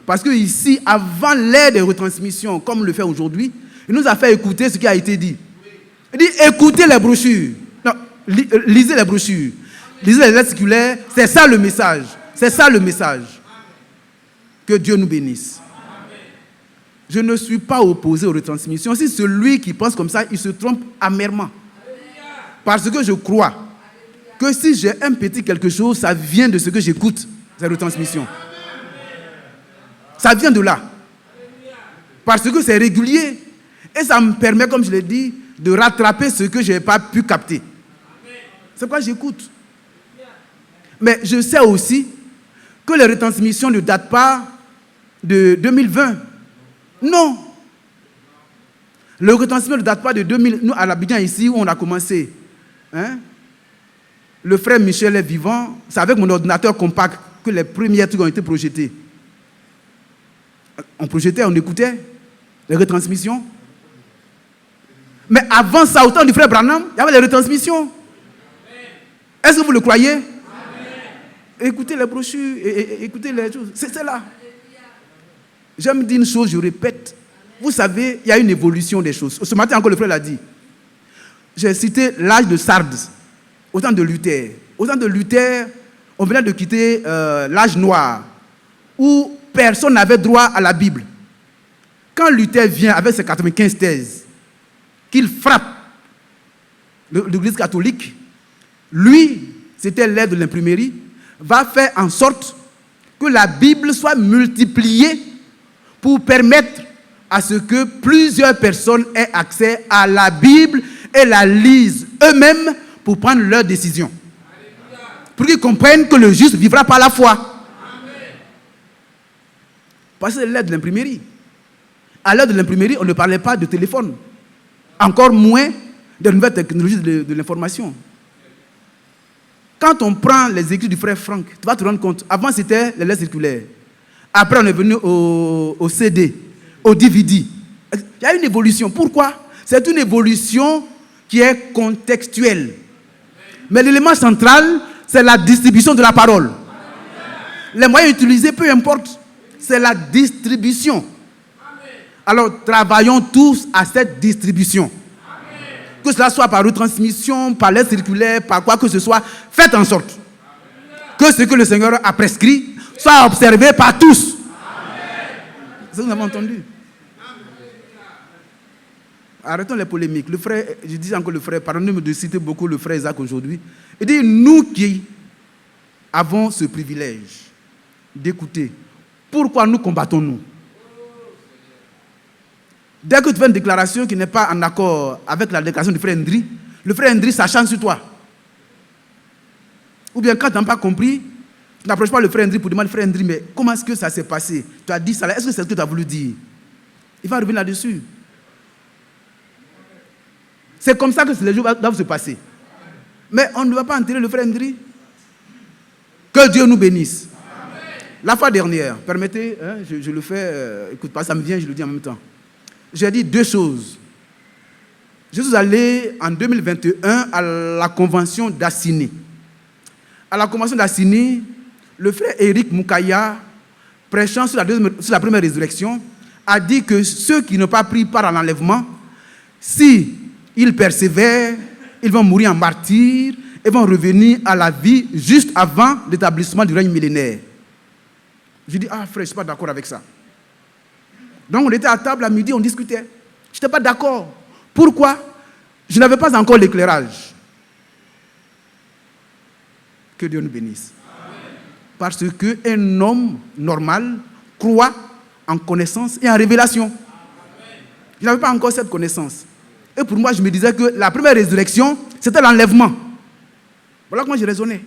Parce que ici, avant l'ère des retransmissions, comme le fait aujourd'hui, il nous a fait écouter ce qui a été dit. Il dit, écoutez les brochures. Non, lisez les brochures. Lisez les lettres circulaires. C'est ça le message. C'est ça le message. Que Dieu nous bénisse. Je ne suis pas opposé aux retransmissions. Si celui qui pense comme ça, il se trompe amèrement. Parce que je crois que si j'ai un petit quelque chose, ça vient de ce que j'écoute, ces retransmissions. Ça vient de là. Parce que c'est régulier. Et ça me permet, comme je l'ai dit, de rattraper ce que je n'ai pas pu capter. C'est pourquoi j'écoute. Mais je sais aussi que les retransmissions ne datent pas de 2020. Non. Le retransmission ne date pas de 2000. Nous, à l'Abidjan, ici, où on a commencé, hein, le frère Michel est vivant. C'est avec mon ordinateur compact que les premiers trucs ont été projetés. On projetait, on écoutait les retransmissions. Mais avant ça, au temps du frère Branham, il y avait les retransmissions. Est-ce que vous le croyez? Amen. Écoutez les brochures, écoutez les choses. C'est là. J'aime dire une chose, je répète. Vous savez, il y a une évolution des choses. Ce matin encore, le frère l'a dit. J'ai cité l'âge de Sardes, au temps de Luther. Au temps de Luther, on venait de quitter l'âge noir, où personne n'avait droit à la Bible. Quand Luther vient avec ses 95 thèses, qu'il frappe l'Église catholique, lui, c'était l'aide de l'imprimerie, va faire en sorte que la Bible soit multipliée pour permettre à ce que plusieurs personnes aient accès à la Bible et la lisent eux-mêmes pour prendre leurs décisions. Pour qu'ils comprennent que le juste vivra par la foi. Parce que c'est l'aide de l'imprimerie. À l'heure de l'imprimerie, on ne parlait pas de téléphone. Encore moins de nouvelles technologies de l'information. Quand on prend les écrits du frère Franck, tu vas te rendre compte, avant c'était les lettres circulaires. Après on est venu au CD, au DVD. Il y a une évolution. Pourquoi? C'est une évolution qui est contextuelle. Mais l'élément central, c'est la distribution de la parole. Les moyens utilisés, peu importe, c'est la distribution. Alors, travaillons tous à cette distribution. Que cela soit par retransmission, par lettre circulaire, par quoi que ce soit, faites en sorte que ce que le Seigneur a prescrit soit observé par tous. C'est ce que nous avons entendu. Arrêtons les polémiques. Le frère, je dis encore le frère, pardonnez-moi de citer beaucoup le frère Isaac aujourd'hui. Il dit, nous qui avons ce privilège d'écouter, pourquoi nous combattons-nous? Dès que tu fais une déclaration qui n'est pas en accord avec la déclaration du frère Ndri, le frère Ndri s'acharne sur toi. Ou bien quand tu n'as pas compris, tu n'approches pas le frère Ndri pour demander, frère Ndri, mais comment est-ce que ça s'est passé? Tu as dit ça là, est-ce que c'est ce que tu as voulu dire? Il va revenir là-dessus. C'est comme ça que les jours doivent se passer. Mais on ne va pas enterrer le frère Ndri. Que Dieu nous bénisse. Amen. La fois dernière, permettez, hein, je le fais, écoute pas, ça me vient, je le dis en même temps. J'ai dit deux choses. Je suis allé en 2021 à la convention d'Assini. À la convention d'Assini, le frère Éric Moukaya, prêchant sur la première résurrection, a dit que ceux qui n'ont pas pris part à l'enlèvement, si ils persévèrent, ils vont mourir en martyrs et vont revenir à la vie juste avant l'établissement du règne millénaire. Je dis, ah frère, je ne suis pas d'accord avec ça. Donc on était à table à midi, on discutait. Je n'étais pas d'accord. Pourquoi? Je n'avais pas encore l'éclairage. Que Dieu nous bénisse. Amen. Parce qu'un homme normal croit en connaissance et en révélation. Amen. Je n'avais pas encore cette connaissance. Et pour moi, je me disais que la première résurrection, c'était l'enlèvement. Voilà comment je raisonnais.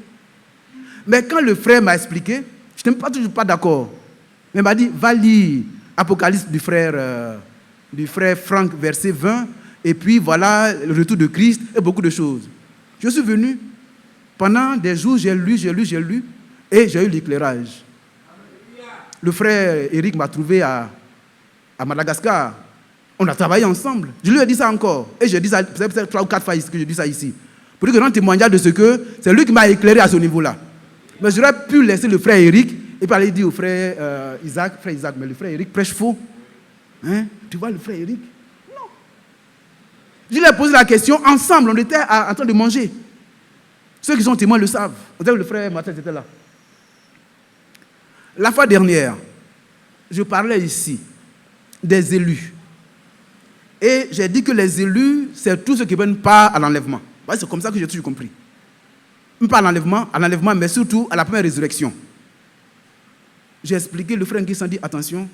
Mais quand le frère m'a expliqué, je n'étais toujours pas d'accord. Mais il m'a dit, va lire Apocalypse du frère Franck, verset 20, et puis voilà le retour de Christ et beaucoup de choses. Je suis venu, pendant des jours, j'ai lu, et j'ai eu l'éclairage. Le frère Éric m'a trouvé à Madagascar. On a travaillé ensemble. Je lui ai dit ça encore. Et je dis ça peut-être 3 ou 4 fois que je dis ça ici. Pour lui rendre témoignage de ce que c'est lui qui m'a éclairé à ce niveau-là. Mais j'aurais pu laisser le frère Éric et puis aller dire au frère Isaac, mais le frère Éric prêche faux. Hein? Tu vois le frère Éric? Non. Je lui ai posé la question, ensemble, on était en train de manger. Ceux qui sont témoins le savent. Le frère Martin était là. La fois dernière, je parlais ici des élus. Et j'ai dit que les élus, c'est tous ceux qui prennent part à l'enlèvement. C'est comme ça que j'ai toujours compris. Pas à l'enlèvement, mais surtout à la première résurrection. J'ai expliqué, le frère Nguissan dit, attention,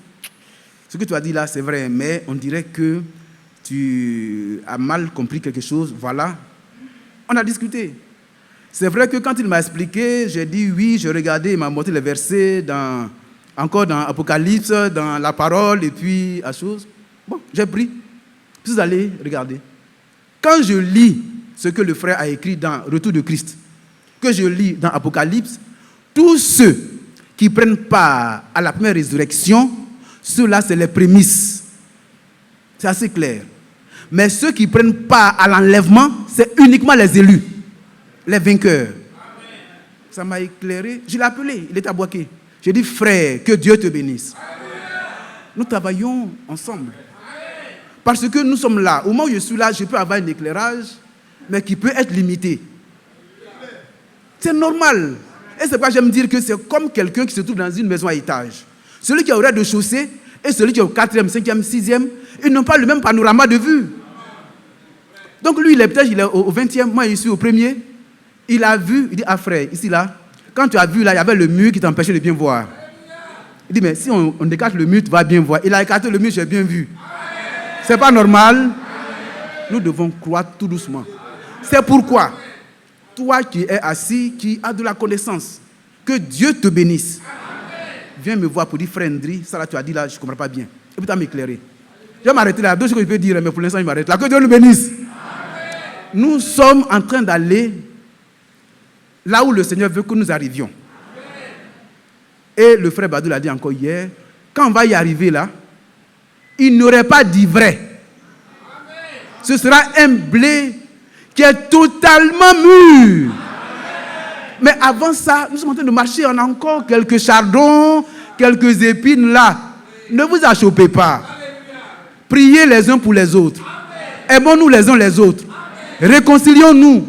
ce que tu as dit là, c'est vrai, mais on dirait que tu as mal compris quelque chose. Voilà. On a discuté. C'est vrai que quand il m'a expliqué, j'ai dit oui, j'ai regardé, il m'a montré les versets encore dans Apocalypse, dans la parole et puis à chose. Bon, j'ai pris. Puis vous allez regarder. Quand je lis ce que le frère a écrit dans Retour de Christ, que je lis dans Apocalypse, tous ceux qui prennent part à la première résurrection, ceux-là, c'est les prémices. C'est assez clair. Mais ceux qui prennent part à l'enlèvement, c'est uniquement les élus, les vainqueurs. Amen. Ça m'a éclairé. Je l'ai appelé, il était à Boaké. J'ai dit, frère, que Dieu te bénisse. Amen. Nous travaillons ensemble. Amen. Parce que nous sommes là. Au moment où je suis là, je peux avoir un éclairage, mais qui peut être limité. Amen. C'est normal. Et c'est pourquoi j'aime dire que c'est comme quelqu'un qui se trouve dans une maison à étage. Celui qui est au rez-de-chaussée et celui qui est au 4e, 5e, 6e, ils n'ont pas le même panorama de vue. Donc lui, il est peut-être au 20e, moi je suis au 1er. Il a vu, il dit, ah frère, ici là, quand tu as vu là, il y avait le mur qui t'empêchait de bien voir. Il dit, mais si on écarte le mur, tu vas bien voir. Il a écarté le mur, j'ai bien vu. C'est pas normal. Nous devons croire tout doucement. C'est pourquoi, toi qui es assis, qui as de la connaissance, que Dieu te bénisse. Viens me voir pour dire, frère Ndri, ça là tu as dit là, je ne comprends pas bien. Et puis tu as m'éclairé. Je vais m'arrêter là, deux choses que je peux dire, mais pour l'instant je m'arrête là. Que Dieu nous bénisse. Amen. Nous sommes en train d'aller là où le Seigneur veut que nous arrivions. Amen. Et le frère Badou l'a dit encore hier, quand on va y arriver là, il n'y aurait pas d'ivraie. Ce sera un blé qui est totalement mûr. Mais avant ça, nous sommes en train de marcher, on a encore quelques chardons, quelques épines là. Ne vous achoppez pas. Priez les uns pour les autres. Aimons-nous les uns les autres. Réconcilions-nous.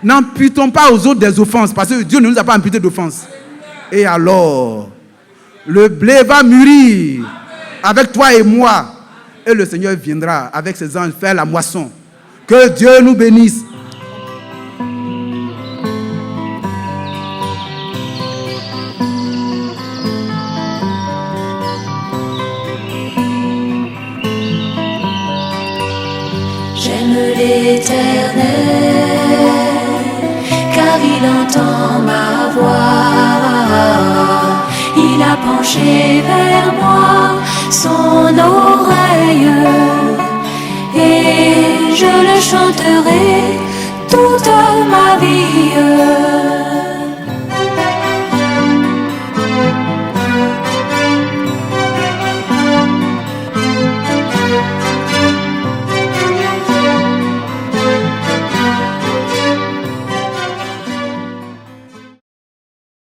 N'imputons pas aux autres des offenses, parce que Dieu ne nous a pas imputé d'offenses. Et alors, le blé va mûrir avec toi et moi. Et le Seigneur viendra avec ses anges faire la moisson. Que Dieu nous bénisse. J'aime l'Éternel, car il entend ma voix. Il a penché vers moi son oreille, et je le chanterai toute ma vie.